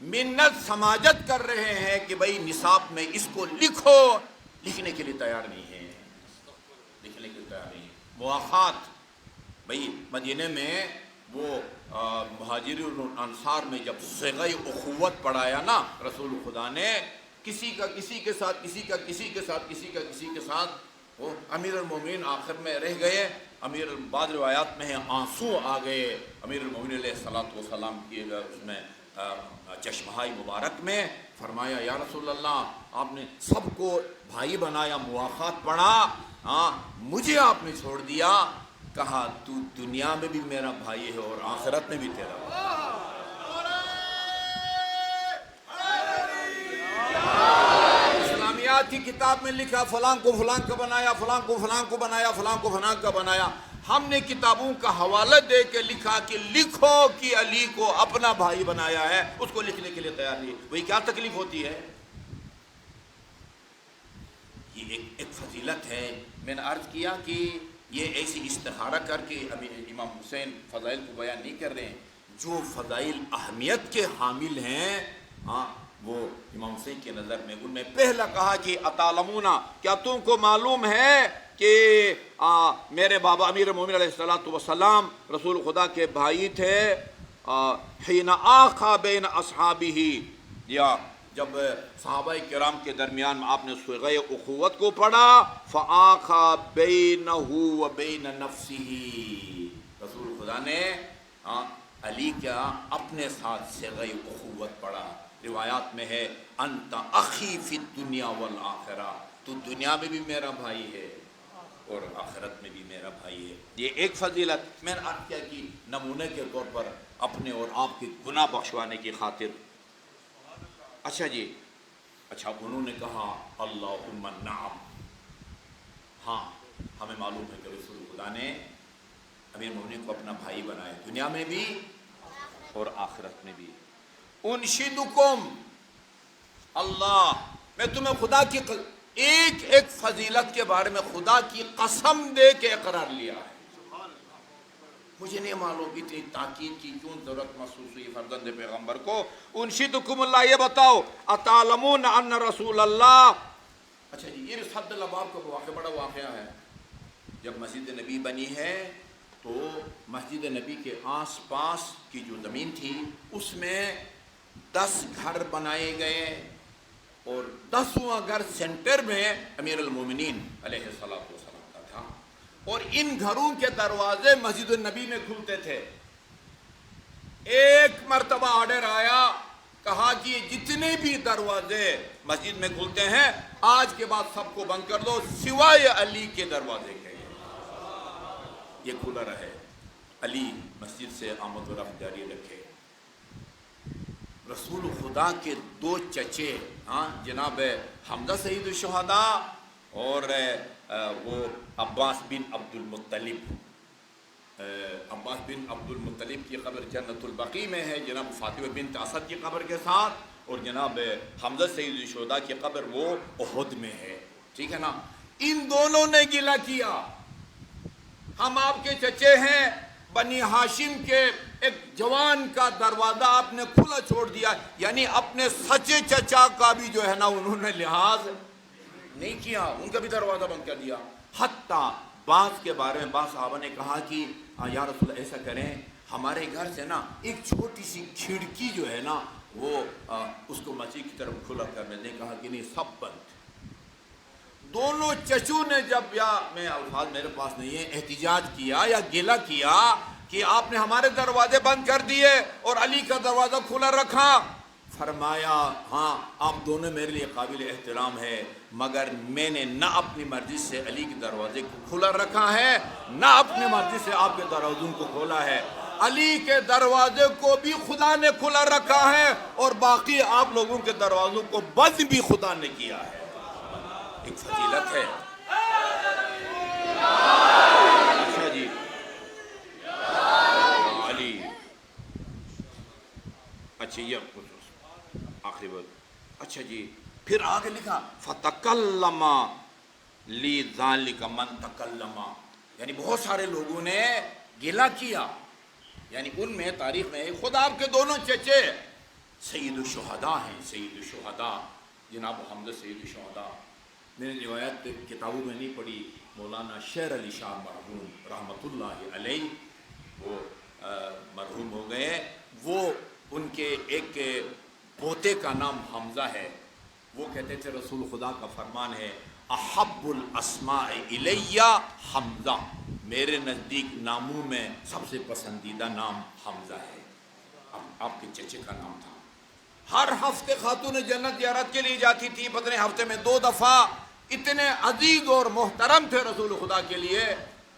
منت سماجت کر رہے ہیں کہ بھئی نصاب میں اس کو لکھو، لکھنے کے لیے تیار نہیں ہیں. لکھنے کے لیے تیار نہیں ہیں. مواخات بھئی مدینہ میں وہ مہاجرین اور انصار میں جب صیغہ اخوت پڑھایا نا رسول خدا نے، کسی کا کسی کے ساتھ، کسی کا کسی کے ساتھ، کسی کا کسی کے ساتھ، وہ امیر المومنین آخر میں رہ گئے. بعض روایات میں ہیں آنسو آ گئے امیر المومنین علیہ السلام کی اس میں چشمہائی مبارک میں. فرمایا یا رسول اللہ آپ نے سب کو بھائی بنایا، مواخات پڑھا، ہاں مجھے آپ نے چھوڑ دیا، کہا تو دنیا میں بھی میرا بھائی ہے اور آخرت میں بھی تیرا بھائی۔ اسلامیات کی کتاب میں لکھا فلاں کو فلاں کا بنایا، فلاں کو فلاں کو بنایا، فلاں کو فلاں کا بنایا۔ ہم نے کتابوں کا حوالہ دے کے لکھا کہ لکھو کہ علی کو اپنا بھائی بنایا ہے، اس کو لکھنے کے لیے تیار نہیں۔ وہی کیا تکلیف ہوتی ہے؟ یہ ایک فضیلت ہے۔ میں نے عرض کیا کہ یہ ایسی استخارہ کر کے ابھی امام حسین فضائل کو بیان نہیں کر رہے ہیں، جو فضائل اہمیت کے حامل ہیں، ہاں وہ امام حسین کے نظر میں ان میں پہلا کہا کہ اتعلمون، کیا تم کو معلوم ہے کہ میرے بابا امیر المومنین علیہ السلام رسول خدا کے بھائی تھے، حین آخا بین اصحابہ، یا جب صحابہ کرام کے درمیان آپ نے صیغہ اخوت کو پڑھا، فآخا بینہ و بین نفسہ، رسول خدا نے علی کا اپنے ساتھ صیغہ اخوت پڑھا۔ روایات میں ہے انت اخی فی الدنیا والآخرہ، تو دنیا میں بھی میرا بھائی ہے اور آخرت میں بھی میرا بھائی ہے۔ یہ ایک فضیلت میں نے عرض کیا کہ نمونے کے طور پر اپنے اور آپ کے گناہ بخشوانے کی خاطر۔ اچھا جی، اچھا انہوں نے کہا اللہم نعم، ہاں ہمیں معلوم ہے کہ رسول خدا نے امیر المومنین کو اپنا بھائی بنایا، دنیا میں بھی اور آخرت میں بھی۔ انشدکم، اللہ میں تمہیں خدا کی ایک ایک فضیلت کے بارے میں خدا کی قسم دے کے اقرار لیا ہے۔ مجھے نہیں معلوم اتنی تاکید کی کیوں ضرورت محسوس ہوئی فرزند پیغمبر کو۔ انشدکم اللہ، یہ بتاؤ اتعلمون ان رسول اللہ، اچھا جی یہ صد الباب کا واقعہ بڑا واقعہ ہے۔ جب مسجد نبی بنی ہے تو مسجد نبی کے آس پاس کی جو زمین تھی اس میں 10 گھر بنائے گئے اور 10واں گھر سینٹر میں امیر المومنین علیہ السلام کا تھا، اور ان گھروں کے دروازے مسجد النبی میں کھلتے تھے۔ ایک مرتبہ آرڈر آیا، کہا کہ جتنے بھی دروازے مسجد میں کھلتے ہیں آج کے بعد سب کو بند کر دو سوائے علی کے دروازے کے، یہ کھلا رہے، علی مسجد سے آمد و رفت جاری رکھے۔ رسول خدا کے 2 چچے، جناب حمزہ سید الشہداء اور وہ عباس بن عبد المطلب، عباس بن عبد المطلب کی قبر جنت البقیع میں ہے، جناب فاطمہ بنت اسد کی قبر کے ساتھ، اور جناب حمزہ سید الشہداء کی قبر وہ احد میں ہے، ٹھیک ہے نا۔ ان دونوں نے گلہ کیا، ہم آپ کے چچے ہیں، بنی ہاشم کے ایک جوان کا دروازہ آپ نے کھلا چھوڑ دیا، یعنی اپنے سچے چچا کا بھی جو ہے نا انہوں نے لحاظ نہیں کیا، ان کا بھی دروازہ بند کر دیا۔ حتیٰ بعض کے بارے میں بعض صحابہ نے کہا کہ یا رسول اللہ ایسا کریں، ہمارے گھر سے نا ایک چھوٹی سی کھڑکی جو ہے نا وہ اس کو مسجد کی طرف کھلا کرنے دیں، کہا کہ نہیں سب بند۔ دونوں چچوں نے جب، یا میں الفاظ میرے پاس نہیں ہے، احتجاج کیا یا گلہ کیا کہ آپ نے ہمارے دروازے بند کر دیے اور علی کا دروازہ کھلا رکھا، فرمایا ہاں آپ دونوں میرے لیے قابل احترام ہے، مگر میں نے نہ اپنی مرضی سے علی کے دروازے کو کھلا رکھا ہے نہ اپنی مرضی سے آپ کے دروازوں کو کھولا ہے۔ علی کے دروازے کو بھی خدا نے کھلا رکھا ہے اور باقی آپ لوگوں کے دروازوں کو بند بھی خدا نے کیا ہے۔ ایک فضیلت ہے۔ اچھا جی، علی، اچھا یہ آخری بات، اچھا جی پھر آگے لکھا فَتَكَلَّمَ لِذَلِكَ مَنْ تَكَلَّمَ، یعنی بہت سارے لوگوں نے گلہ کیا، یعنی ان میں تاریخ میں خود آپ کے دونوں چچے سید الشہداء ہیں، سید الشہداء جناب حمزہ سید الشہداء۔ میں نے روایت کتابوں میں نہیں پڑھی، مولانا شیر علی شاہ مرحوم رحمۃ اللہ علیہ وہ مرحوم ہو گئے، وہ ان کے ایک پوتے کا نام حمزہ ہے، وہ کہتے تھے رسول خدا کا فرمان ہے احب الاسماء الیہ حمزہ، میرے نزدیک ناموں میں سب سے پسندیدہ نام حمزہ ہے، آپ کے چچے کا نام تھا ہر ہفتے خاتون جنت زیارت کے لیے جاتی تھی، پتہ نہیں ہفتے میں 2 دفعہ، اتنے عزیز اور محترم تھے رسول خدا کے لیے،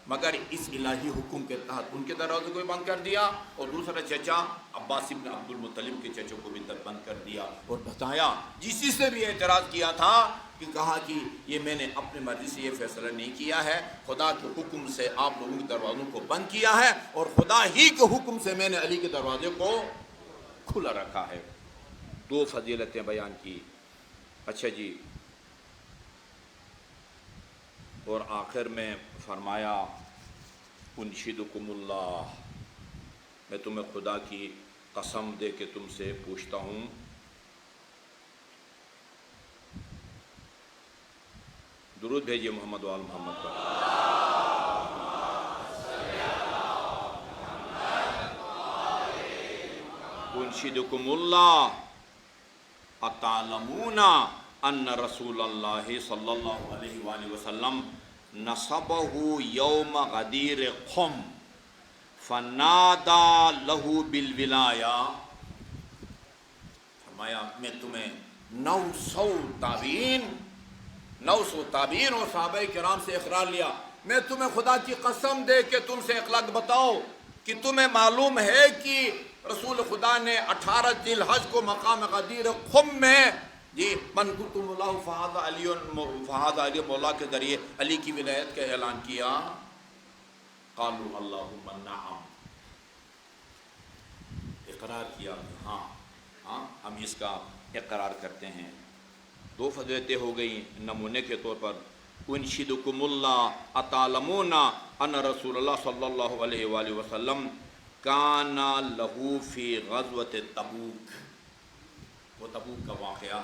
مگر اس الہی حکم کے تحت ان کے دروازے کو بھی بند کر دیا، اور دوسرا چچا عباس ابن عبد المطلب کے چچوں کو بھی بند کر دیا، اور بتایا جس سے بھی اعتراض کیا تھا کہ کہا کہ یہ میں نے اپنی مرضی سے یہ فیصلہ نہیں کیا ہے، خدا کے حکم سے آپ لوگوں کے دروازوں کو بند کیا ہے، اور خدا ہی کے حکم سے میں نے علی کے دروازے کو کھلا رکھا ہے۔ 2 فضیلتیں بیان کی۔ اچھا جی، اور آخر میں فرمایا انشدکم اللہ، میں تمہیں خدا کی قسم دے کے تم سے پوچھتا ہوں، درود بھیجیے محمد وآل محمد پر۔ انشدکم اللہ اتعلمون ان رسول اللہ صلی اللہ علیہ وآلہ وسلم نصبہ یوم غدیر قم فنادا لہو بالولایہ، فرمایا میں تمہیں 900 تابعین اور صحابہ کرام سے اقرار لیا، میں تمہیں خدا کی قسم دے کے تم سے اخلاق بتاؤ کہ تمہیں معلوم ہے کہ رسول خدا نے 18 ذی الحج کو مقام غدیر قم میں جی من کنتم اللہ فہذا علی مولا کے ذریعے علی کی ولایت کا اعلان کیا۔ قالوا اللہم نعم، اقرار کیا کہ ہاں ہم اس کا اقرار کرتے ہیں۔ 2 فضیلتیں ہو گئیں نمونے کے طور پر۔ انشدکم اللہ اتعلمون ان رسول اللہ صلی اللہ علیہ وآلہ وسلم کان لہو فی غزوۃ تبوک، وہ تبوک کا واقعہ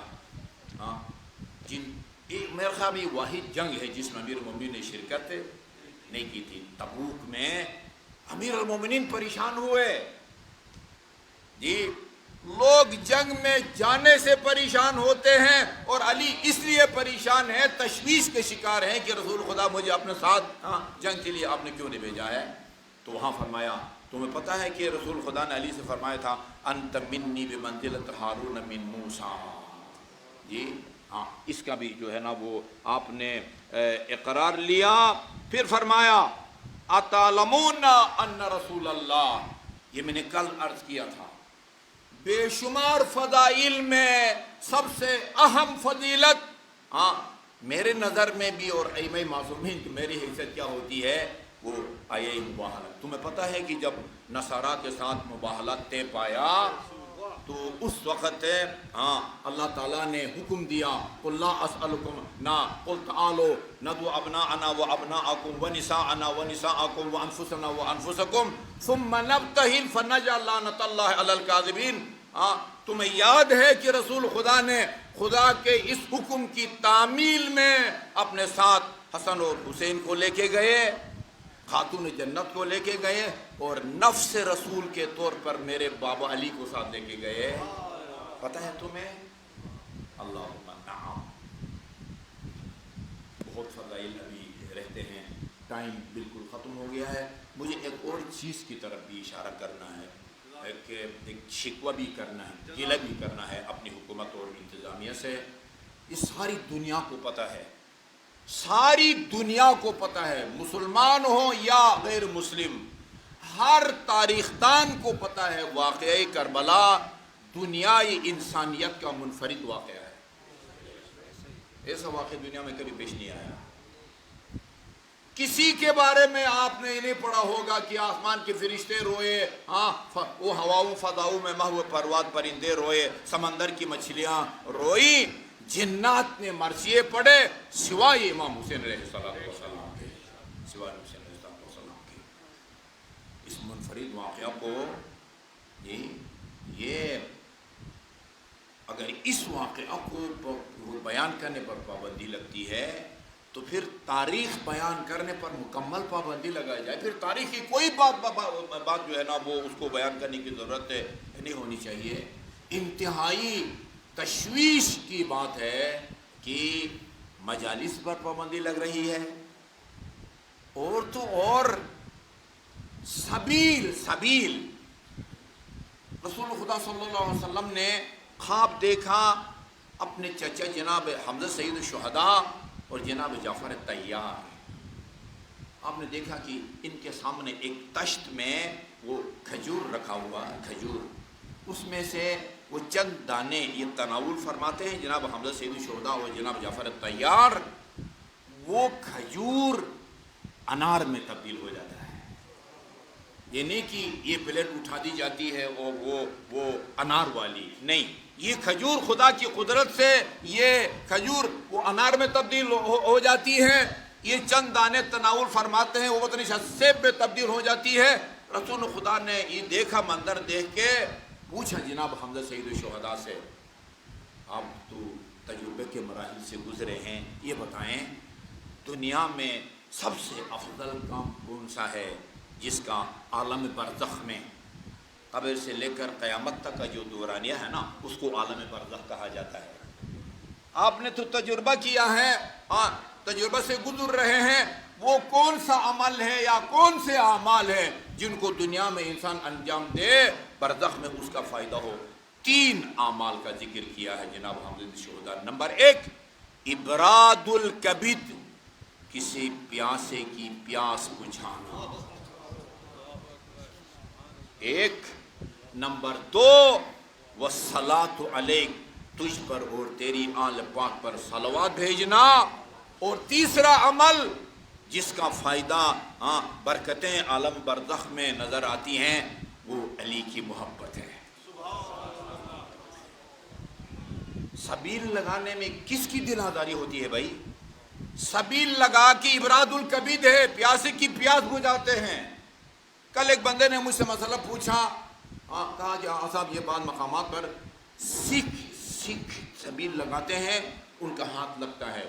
میرے خیال میں واحد جنگ ہے جس میں امیر المومنین نے شرکت نہیں کی تھی۔ تبوک میں امیر المومنین پریشان ہوئے جی، لوگ جنگ میں جانے سے پریشان ہوتے ہیں، اور علی اس لیے پریشان ہے، تشویش کے شکار ہیں کہ رسول خدا مجھے اپنے ساتھ جنگ کے لیے آپ نے کیوں نہیں بھیجا ہے۔ تو وہاں فرمایا تمہیں پتہ ہے کہ رسول خدا نے علی سے فرمایا تھا انت منی بمنزلۃ ہارون من موسیٰ، جی ہاں اس کا بھی جو ہے نا وہ آپ نے اقرار لیا۔ پھر فرمایا اتعلمون ان رسول اللہ، یہ میں نے کل عرض کیا تھا، بے شمار فضائل میں سب سے اہم فضیلت میرے نظر میں بھی اور ائمہ معصومین کی میری حیثیت کیا ہوتی ہے، وہ آیہ مباہلت۔ تمہیں پتہ ہے کہ جب نصارہ کے ساتھ مباہلت طے پایا تو اس وقت اللہ تعالیٰ نے حکم دیا قل لا اسألکم قل تعالوا ندعو ابناءنا وابناءکم ونساءنا ونساءکم وانفسنا وانفسکم ثم نبتہل فنجعل لعنۃ اللہ علی الکاذبین۔ تمہیں یاد ہے کہ رسول خدا نے خدا کے اس حکم کی تعمیل میں اپنے ساتھ حسن اور حسین کو لے کے گئے، خاتون جنت کو لے کے گئے، اور نفس رسول کے طور پر میرے بابا علی کو ساتھ لے کے گئے۔ پتہ ہے تمہیں؟ اللہم نعم۔ بہت فضائل ابھی رہتے ہیں، ٹائم بالکل ختم ہو گیا ہے۔ مجھے ایک اور چیز کی طرف بھی اشارہ کرنا ہے کہ ایک شکوہ بھی کرنا ہے، گلہ بھی کرنا ہے اپنی حکومت اور انتظامیہ سے۔ اس ساری دنیا کو پتہ ہے، ساری دنیا کو پتہ ہے، مسلمان ہو یا غیر مسلم، ہر تاریخ دان کو پتہ ہے واقعہ کربلا دنیای انسانیت کا منفرد واقعہ ہے۔ ایسا واقعہ دنیا میں کبھی پیش نہیں آیا۔ کسی کے بارے میں آپ نے نہیں پڑھا ہوگا کہ آسمان کے فرشتے روئے، وہ ہواؤں فضاؤں میں محو پرواد پرندے روئے، سمندر کی مچھلیاں روئی، جنات نے مرثیے پڑھے، سوائے امام حسین علیہ السلام کے، سوائے حسین علیہ السلام کے۔ اس منفرد واقعہ کو یہ اگر اس واقعہ کو بیان کرنے پر پابندی لگتی ہے تو پھر تاریخ بیان کرنے پر مکمل پابندی لگائی جائے، پھر تاریخ کی کوئی بات جو ہے نا وہ اس کو بیان کرنے کی ضرورت نہیں ہونی چاہیے۔ انتہائی تشویش کی بات ہے کہ مجالس پر پابندی لگ رہی ہے، اور تو اور سبیل رسول خدا صلی اللہ علیہ وسلم نے خواب دیکھا اپنے چچا جناب حمزہ سید الشہداء اور جناب جعفر طیار، آپ نے دیکھا کہ ان کے سامنے ایک تشت میں وہ کھجور رکھا ہوا ہے، کھجور، اس میں سے وہ چند دانے یہ تناول فرماتے ہیں جناب حمزہ سید الشہداء اور جناب جعفر طیار، وہ کھجور انار میں تبدیل ہو جاتا ہے، یہ نہیں کہ یہ پلیٹ اٹھا دی جاتی ہے اور وہ انار والی نہیں، یہ کھجور خدا کی قدرت سے یہ کھجور وہ انار میں تبدیل ہو جاتی ہے، یہ چند دانے تناول فرماتے ہیں وہ وطن سیب میں تبدیل ہو جاتی ہے۔ رسول خدا نے یہ دیکھا، منظر دیکھ کے پوچھا جناب حمزہ سید الشہداء سے، آپ تو تجربے کے مراحل سے گزرے ہیں، یہ بتائیں دنیا میں سب سے افضل کام کون سا ہے جس کا عالم برزخ میں قبر سے لے کر قیامت تک کا جو دورانیہ ہے نا اس کو عالم برزخ کہا جاتا ہے؟ آپ نے تو تجربہ کیا ہے، ہاں تجربہ سے گزر رہے ہیں، وہ کون سا عمل ہے یا کون سے اعمال ہیں جن کو دنیا میں انسان انجام دے برزخ میں اس کا فائدہ ہو؟ 3 اعمال کا ذکر کیا ہے جناب حمزہ الشہداء۔ نمبر 1 ابراد الکبد، کسی پیاسے کی پیاس بجھانا، 1۔ نمبر 2 والصلاۃ علیک، تجھ پر اور تیری آل پاک پر صلوات بھیجنا، اور تیسرا عمل جس کا فائدہ برکتیں عالم برزخ میں نظر آتی ہیں وہ علی کی محبت ہے۔ سبیل لگانے میں کس کی دل آزاری ہوتی ہے بھائی؟ سبیل لگا کے ابراد الکبد ہے، پیاسے کی پیاس بجھاتے ہیں۔ کل ایک بندے نے مجھ سے مسئلہ پوچھا، کہا کہ صاحب یہ بعض مقامات پر سکھ سبیل لگاتے ہیں، ان کا ہاتھ لگتا ہے،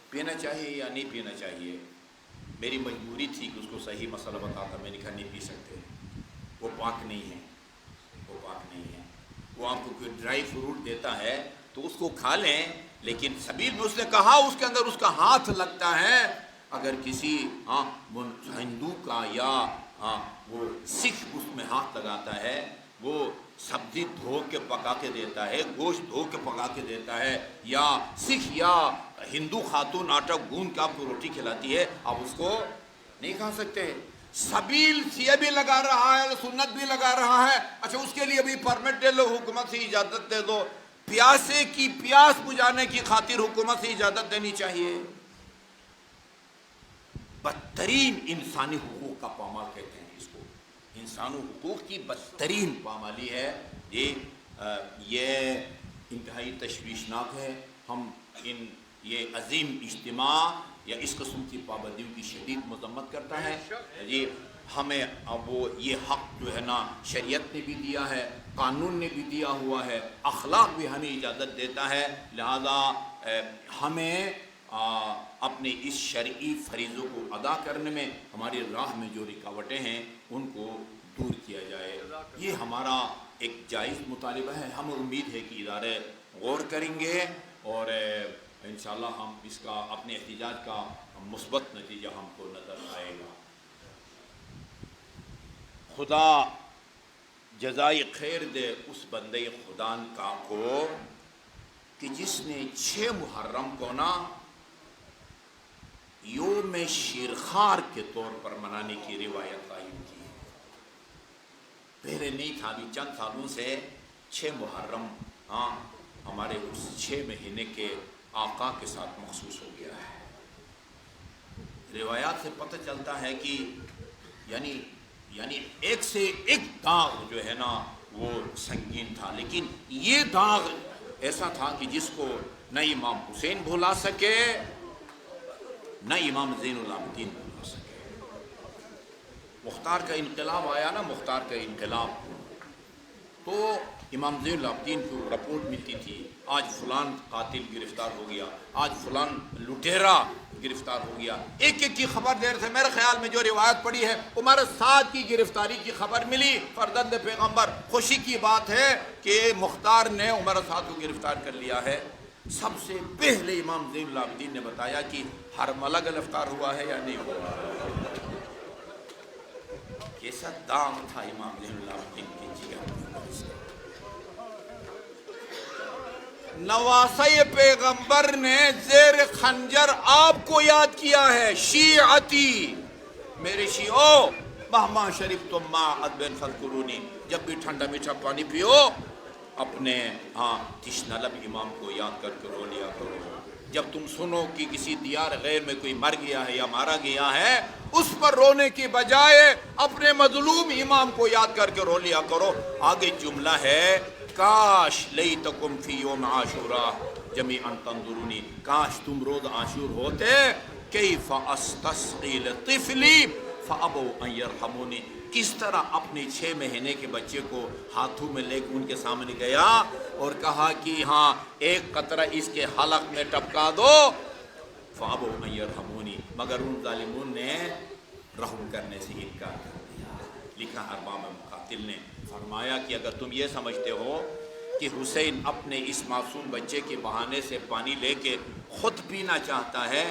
پینا چاہیے یا نہیں پینا چاہیے؟ میری مجبوری تھی کہ اس کو صحیح مسئلہ بتاتا، میں نے کہا نہیں پی سکتے، وہ پاک نہیں ہے، وہ پاک نہیں ہے۔ وہ آپ کو کوئی ڈرائی فروٹ دیتا ہے تو اس کو کھا لیں، لیکن سبیل میں اس نے کہا اس کے اندر اس کا ہاتھ لگتا ہے۔ اگر کسی ہندو کا یا وہ سکھ اس میں ہاتھ لگاتا ہے، وہ سبزی دھو کے پکا کے دیتا ہے، گوشت دھو کے پکا کے دیتا ہے، یا سکھ یا ہندو خاتون آٹا گوندھ کے آپ کو روٹی کھلاتی ہے، آپ اس کو نہیں کھا سکتے۔ سبیل یہ بھی لگا رہا ہے، سنت بھی لگا رہا ہے، اچھا اس کے لیے بھی پرمٹ دے لو، حکومت سے اجازت دے دو۔ پیاسے کی پیاس بجھانے کی خاطر حکومت سے اجازت دینی چاہیے۔ بدترین انسانی حقوق کا پامال کہتے ہیں اس کو، انسانی حقوق کی بدترین پامالی ہے یہ انتہائی تشویشناک ہے۔ ہم یہ عظیم اجتماع یا اس قسم کی پابندیوں کی شدید مذمت کرتا ہے۔ یہ ہمیں اب وہ یہ حق جو ہے نا شریعت نے بھی دیا ہے، قانون نے بھی دیا ہوا ہے، اخلاق بھی ہمیں اجازت دیتا ہے، لہذا ہمیں اپنے اس شرعی فریضوں کو ادا کرنے میں ہماری راہ میں جو رکاوٹیں ہیں ان کو دور کیا جائے۔ یہ ہمارا ایک جائز مطالبہ ہے، ہمیں امید ہے کہ ادارے غور کریں گے اور انشاءاللہ ہم اس کا اپنے احتجاج کا مثبت نتیجہ ہم کو نظر آئے گا۔ خدا جزائے خیر دے اس بندے خدا کا کو کہ جس نے 6 محرم کو نا یوم شیرخوار کے طور پر منانے کی روایت قائم کی ہے۔ پہلے نہیں تھا، ابھی چند سالوں سے 6 محرم ہمارے اس 6 مہینے کے آقا کے ساتھ مخصوص ہو گیا ہے۔ روایات سے پتہ چلتا ہے کہ یعنی ایک سے ایک داغ جو ہے نا وہ سنگین تھا، لیکن یہ داغ ایسا تھا کہ جس کو نہ امام حسین بھلا سکے نہ امام زین العابدین بھلا سکے۔ مختار کا انقلاب آیا نا، مختار کا انقلاب، تو امام زین العابدین کو رپورٹ ملتی تھی آج فلان قاتل گرفتار ہو گیا، آج فلان لٹیرا گرفتار ہو گیا، ایک ایک کی خبر دیر سے۔ میرے خیال میں جو روایت پڑی ہے عمر سعد کی گرفتاری کی خبر ملی، فرزند پیغمبر، خوشی کی بات ہے کہ مختار نے عمر سعد کو گرفتار کر لیا ہے۔ سب سے پہلے امام زین العابدین نے بتایا کہ ہرملہ گرفتار ہوا ہے یا نہیں ہوا۔ کیسا دام تھا امام زین العابدین کی جگر۔ نواسۂ پیغمبر نے زیر خنجر آپ کو یاد کیا ہے، شیعتی، میرے شیعو مہما شریف تم ما ادبن فذکرونی، جب بھی ٹھنڈا میٹھا پانی پیو اپنے تشنہ لب امام کو یاد کر کے رو لیا کرو۔ جب تم سنو کہ کسی دیار غیر میں کوئی مر گیا ہے یا مارا گیا ہے، اس پر رونے کی بجائے اپنے مظلوم امام کو یاد کر کے رو لیا کرو۔ آگے جملہ ہے، کاش لیتکم فی یوم عاشورا جمیعا تنظرونی، کاش تم روز عاشور ہوتے، کیف استسقی لطفلی فابوا ان یرحمونی، کس طرح اپنے 6 مہینے کے بچے کو ہاتھوں میں لے کے ان کے سامنے گیا اور کہا کہ ہاں ایک قطرہ اس کے حلق میں ٹپکا دو، فابوا ان یرحمونی، مگر ان ظالمون نے رحم کرنے سے انکار کر دیا۔ لکھا ارباب مقاتل نے، فرمایا کہ اگر تم یہ سمجھتے ہو کہ حسین اپنے اس معصوم بچے کے بہانے سے پانی لے کے خود پینا چاہتا ہے،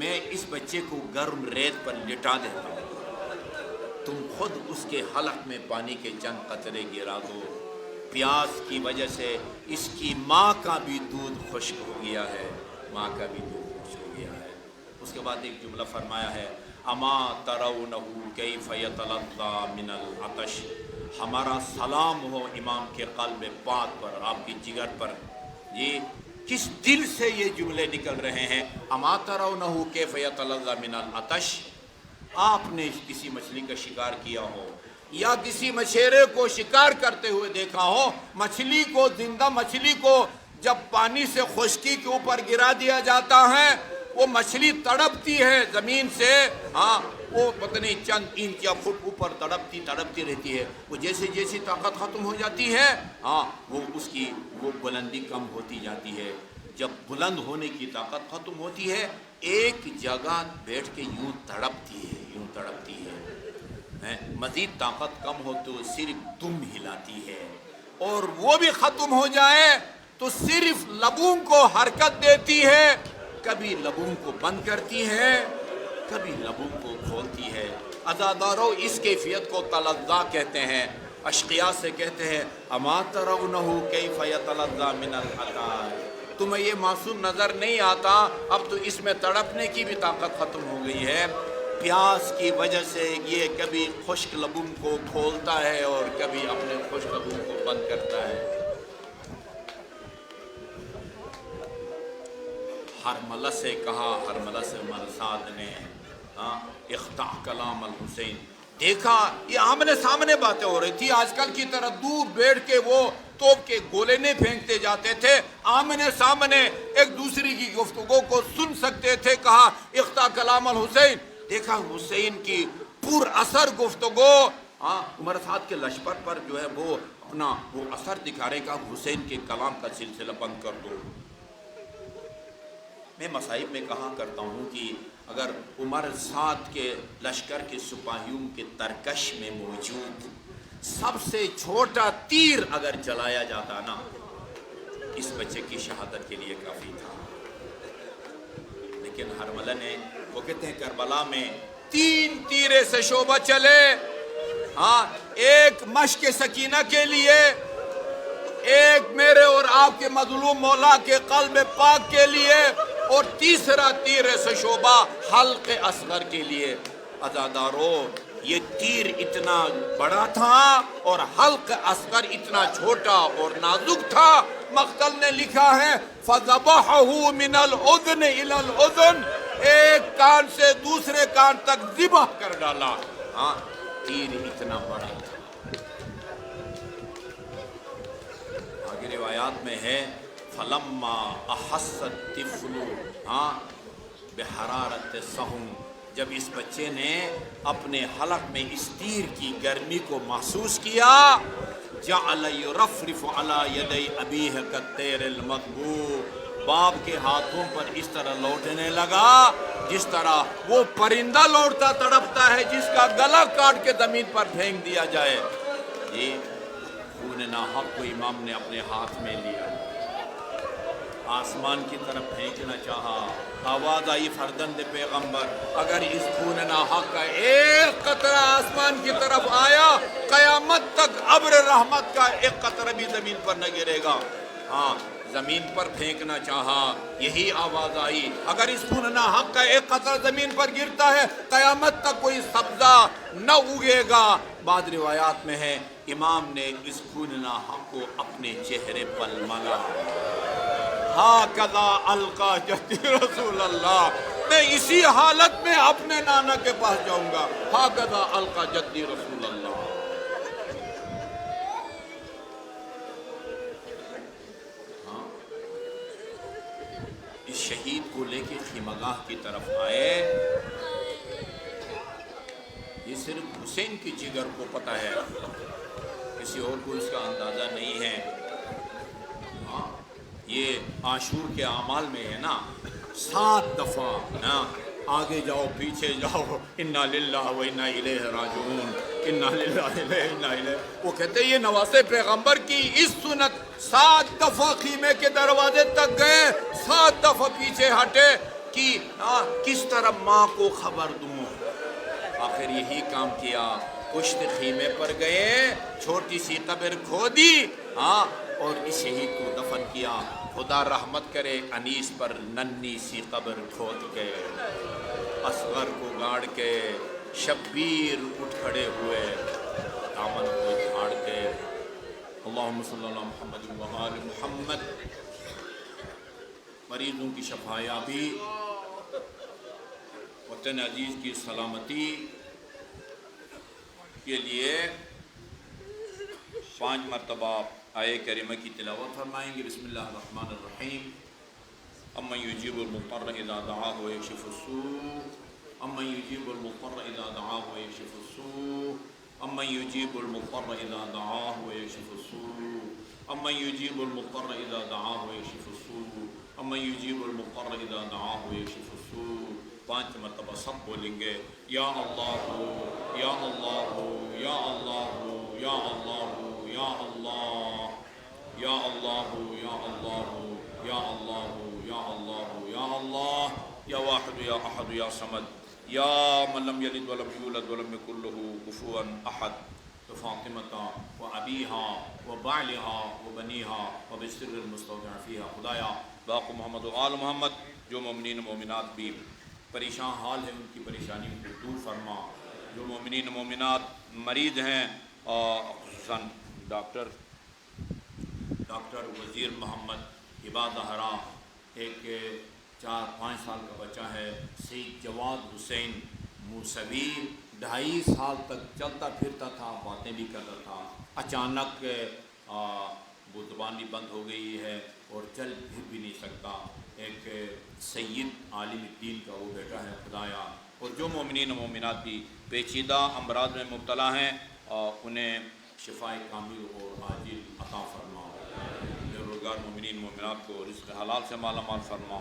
میں اس بچے کو گرم ریت پر لٹا دیتا ہوں، تم خود اس کے حلق میں پانی کے چند قطرے گرا دو، پیاس کی وجہ سے اس کی ماں کا بھی دودھ خشک ہو گیا ہے، ماں کا بھی دودھ خشک ہو گیا ہے۔ اس کے بعد ایک جملہ فرمایا ہے، اما ترونہ کیف یتلظی من العطش، ہمارا سلام ہو امام کے قلب پاک پر، آپ کی جگر پر۔ یہ کس دل سے یہ جملے نکل رہے ہیں؟ اما ترونہ کیف یتلظی من العطش، آپ نے کسی مچھلی کا شکار کیا ہو یا کسی مچھیرے کو شکار کرتے ہوئے دیکھا ہو، مچھلی کو، زندہ مچھلی کو جب پانی سے خشکی کے اوپر گرا دیا جاتا ہے، وہ مچھلی تڑپتی ہے زمین سے، وہ پتہ نہیں چند انچ یا فٹ اوپر تڑپتی رہتی ہے، وہ جیسے جیسی طاقت ختم ہو جاتی ہے وہ اس کی وہ بلندی کم ہوتی جاتی ہے۔ جب بلند ہونے کی طاقت ختم ہوتی ہے، ایک جگہ بیٹھ کے یوں تڑپتی ہے، مزید طاقت کم ہو تو صرف دم ہلاتی ہے، اور وہ بھی ختم ہو جائے تو صرف لبوں کو حرکت دیتی ہے، کبھی لبوں کو بند کرتی ہے، کبھی لبوں کو کھولتی ہے۔ عزادارو اس کیفیت کو تلظی کہتے ہیں، اشقیاء سے کہتے ہیں، اما ترونہ کیف یتلظی من العطش، تمہیں یہ معصوم نظر نہیں آتا، اب تو اس میں تڑپنے کی بھی طاقت ختم ہو گئی ہے، پیاس کی وجہ سے یہ کبھی خشک لبوں کو کھولتا ہے اور کبھی اپنے خشک لبوں کو بند کرتا ہے۔ ہرملہ سے کہا، ہرملہ سے مرساد نے اخطا کلام الحسین، دیکھا یہ آمنے سامنے باتیں ہو رہی تھی، آج کل کی طرح دور بیٹھ کے وہ توپ کے گولے نہیں پھینکتے جاتے تھے، آمنے سامنے ایک دوسری کی گفتگو کو سن سکتے تھے۔ کہا اخطا کلام الحسین، دیکھا حسین کی پر اثر گفتگو، عمر سعد کے لشکر پر جو ہے وہ اپنا وہ اثر دکھا رہے، کہا حسین کے کلام کا سلسلہ بند کر دو۔ میں مصائب میں کہا کرتا ہوں کہ اگر عمر سعد کے لشکر کے سپاہیوں کے ترکش میں موجود سب سے چھوٹا تیر اگر چلایا جاتا نا، اس بچے کی شہادت کے لیے کافی تھا، لیکن ہرملہ نے، وہ کہتے ہیں کربلا میں 3 تیرے سے شعبہ چلے، ایک مشق سکینہ کے لیے، ایک میرے اور آپ کے مظلوم مولا کے قلب پاک کے لیے، اور تیسرا تیر سے شعبہ حلق اصغر کے لیے۔ عزادارو یہ تیر اتنا بڑا تھا اور حلق اصغر اتنا چھوٹا اور نازک تھا، مقتل نے لکھا ہے فَذَبَحَهُ مِنَ الْأُذْنِ إِلَى الْأُذْنِ، ایک کان سے دوسرے کان تک ذبح کر ڈالا، تیر اتنا بڑا تھا۔ آگے روایات میں ہے فَلَمَّا أَحَسَّ الطِّفْلُ بِحَرَارَةِ السَّهْمِ، جب اس بچے نے اپنے حلق میں اس تیر کی گرمی کو محسوس کیا، جَعَلَ يُرَفْرِفُ عَلَى يَدَيْ أَبِيهِ كَالطَّيْرِ الْمَطْبُوعِ، باپ کے ہاتھوں پر اس طرح لوٹنے لگا جس طرح وہ پرندہ لوٹتا تڑپتا ہے جس کا گلا کاٹ کے زمین پر پھینک دیا جائے۔ یہ خون ناحق کو امام نے اپنے ہاتھ میں لیا، آسمان کی طرف پھینکنا چاہا، آواز آئی فرزند پیغمبر، اگر اس خون ناحق کا ایک قطرہ آسمان کی طرف آیا، قیامت تک ابر رحمت کا ایک قطرہ بھی زمین پر نہ گرے گا۔ زمین پر پھینکنا چاہا، یہی آواز آئی اگر اس خون ناحق کا ایک قطرہ زمین پر گرتا ہے قیامت تک کوئی سبزہ نہ اگے گا۔ بعض روایات میں ہے امام نے اس خون ناحق کو اپنے چہرے پر ملا، ہاکذا القا جدی رسول اللہ، میں اسی حالت میں اپنے نانا کے پاس جاؤں گا، ہاکذا القا جدی رسول اللہ۔ اس شہید کو لے کے خیمگاہ کی طرف آئے، یہ صرف حسین کی جگر کو پتہ ہے، کسی اور کو اس کا اندازہ نہیں ہے۔ یہ عاشور کے اعمال میں ہے نا، 7 دفعہ آگے جاؤ پیچھے جاؤ، انا للہ و انا الیہ راجعون، انا للہ و انا الیہ۔ وہ کہتے ہیں یہ نواسے پیغمبر کی اس سنت، 7 دفعہ خیمے کے دروازے تک گئے، 7 دفعہ پیچھے ہٹے کہ کس طرح ماں کو خبر دوں۔ آخر یہی کام کیا، پشت خیمے پر گئے، چھوٹی سی قبر کھودی اور اس شہید کو دفن کیا۔ خدا رحمت کرے انیس پر ننھی سی قبر کھود کے، اصغر کو گاڑ کے، شبیر اٹھ کھڑے ہوئے دامن کو جھاڑ کے۔ اللہم صلی اللہ محمد و آل محمد۔ مریضوں کی شفا یابی، وطن عزیز کی سلامتی کے لیے 5 مرتبہ آیہ کریمہ کی تلاوت فرمائیں گے۔ بسم اللہ الرحمن الرحیم۔ امن یجیب المضطر اذا دعاہ ویکشف السوء، امن یجیب المضطر اذا دعاہ ویکشف السوء، امن یجیب المضطر اذا دعاہ ویکشف السوء، امن یجیب المضطر اذا دعاہ ویکشف السوء، امن یجیب المضطر اذا دعاہ ویکشف السوء۔ 5 مرتبہ سب بولیں گے، یا اللہ یا اللہ یا اللہ یا اللہ یا اللہ یا اللہ یا اللہ یا اللہ یا اللہ یا اللہ یا واحد یا احد یا صمد یا من لم یلد ولم یولد ولم یکن له کفوا احد، بفاطمہ و ابیہا و بعلہا و بنیہا و بسر المستودع فیہا۔ خدایا باق محمد و آل محمد، جو مومنین مومنات بھی پریشان حال ہیں ان کی پریشانی کو دور فرما، جو مومنین مومنات مریض ہیں خصوصاً ڈاکٹر وزیر محمد ہبا زہرا، ایک 4-5 سال کا بچہ ہے سید جواد حسین موسوی، 2.5 سال تک چلتا پھرتا تھا، باتیں بھی کرتا تھا، اچانک وہ زبان بھی بند ہو گئی ہے اور چل پھر بھی نہیں سکتا۔ ایک سید عالم الدین کا وہ بیٹا ہے خدایا، اور جو مومنین مومنات بھی پیچیدہ امراض میں مبتلا ہیں انہیں شفاء کامل اور عاجل عطا فرما، بے روزگار مومنین مومنات کو رزق حلال سے مالا مال فرما،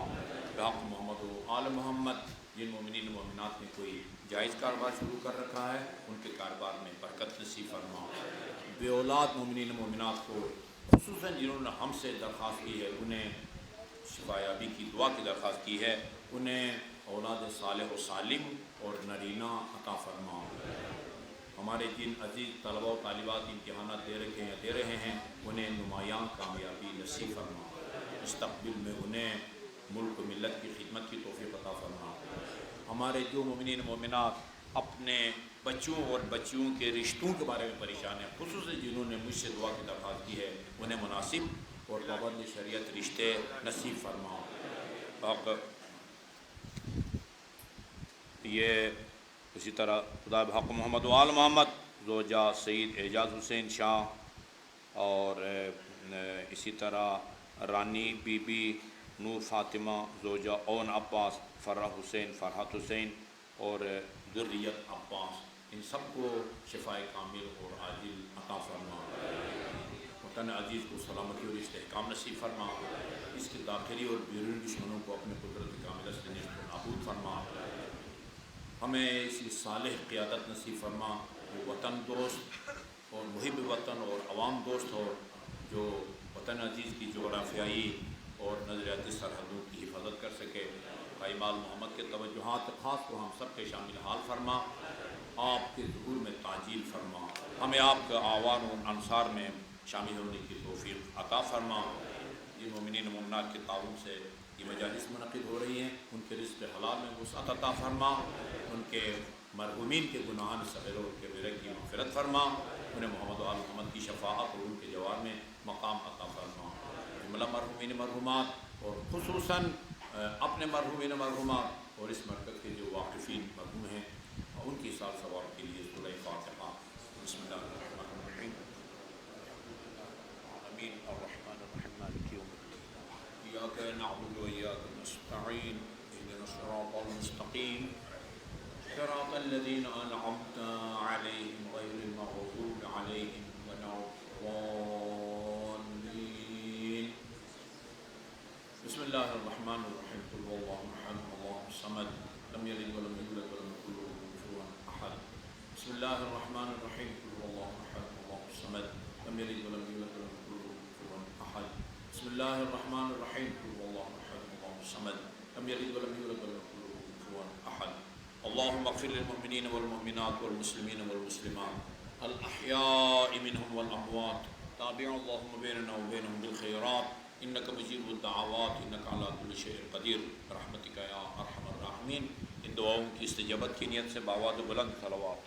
بحق محمد و آل محمد۔ جن مومنین مومنات نے کوئی جائز کاروبار شروع کر رکھا ہے ان کے کاروبار میں برکت نصیب فرما، بے اولاد مومنین مومنات کو خصوصاً جنہوں نے ہم سے درخواست کی ہے انہیں شفا یابی کی دعا کی درخواست کی ہے، انہیں اولاد صالح و سالم اور نرینہ عطا فرما۔ ہمارے جن عزیز طلباء و طالبات امتحانات دے رہے ہیں انہیں نمایاں کامیابی نصیب فرما، مستقبل میں انہیں ملک و ملت کی خدمت کی توفیق عطا فرما۔ ہمارے جو مومنین مومنات اپنے بچوں اور بچیوں کے رشتوں کے بارے میں پریشان ہیں، خصوصاً جنہوں نے مجھ سے دعا کی درخواست کی ہے انہیں مناسب اور پابند شریعت رشتے نصیب فرما۔ یہ اسی طرح خدا بحق محمد و آل محمد زوجہ سید اعجاز حسین شاہ، اور اسی طرح رانی بی بی نور فاطمہ زوجہ اون عباس، فرح حسین فرحت حسین اور ذریت عباس، ان سب کو شفاء کامل اور عاجل عطا فرما۔ وطن عزیز کو سلامتی اور استحکام نصیب فرما، اس کے داخلی اور بیرونی دشمنوں کو اپنے قدرت کاملہ سے نیست و نابود فرما۔ ہمیں اس کی صالح قیادت نصیب فرما، جو وطن دوست اور محب وطن اور عوام دوست ہو، جو وطن عزیز کی جغرافیائی اور نظریاتی سرحدوں کی حفاظت کر سکے۔ اعمال محمد کے توجہات خاص کو ہم سب کے شامل حال فرما، آپ کے ظہور میں تعجیل فرما، ہمیں آپ کا آوان و انصار میں شامل ہونے کی توفیق عطا فرما۔ تمام مومنین و مومنات کے تعاون سے یہ مجالس منعقد ہو رہی ہیں، ان کے رزق حلال میں وسعت عطا فرما، ان کے مرحومین کے گناہان صغیر و کبیرہ کی مغفرت فرما، انہیں محمد و آل محمد کی شفاعت اور ان کے جوار میں مقام عطا فرما۔ جملہ مرحومین مرحومات اور خصوصاً اپنے مرحومین مرحومات اور اس مرکز کے جو واقفین مرحوم ہیں ان کی سال ثواب کے لیے سورہ فاتحہ۔ بسم اللہ الرحمن الرحیم، آمین الرحمن الرحیم مالک یوم الدین، ایاک نعبد و ایاک نستعین، اہدنا الصراط المستقیم، صراط الذین انعمت علیہم غیر المغضوب علیہم ولا الضالین۔ بسم اللہ الرحمن الرحیم، قل هو اللہ احد اللہ الصمد لم یلد ولم یولد ولم یکن له کفوا احد۔ بسم اللہ الرحمن الرحیم، قل هو اللہ احد اللہ الصمد لم یلد ولم یولد ولم یکن له کفوا احد۔ بسم اللہ الرحمن الرحیم، قل هو اللہ احد اللہ الصمد لم یلد ولم یولد ولم یکن له کفوا احد۔ اللهم اغفر للمؤمنین والمؤمنات والمسلمین والمسلمات الاحیاء منهم والاموات، تابع اللهم بیننا وبینهم بالخیرات انک مجیب الدعوات انک علی کل شیء قدیر برحمتک یا ارحم الراحمین۔ ان دعاؤں کی استجابت کی نیت سے باواد و بلند صلوات۔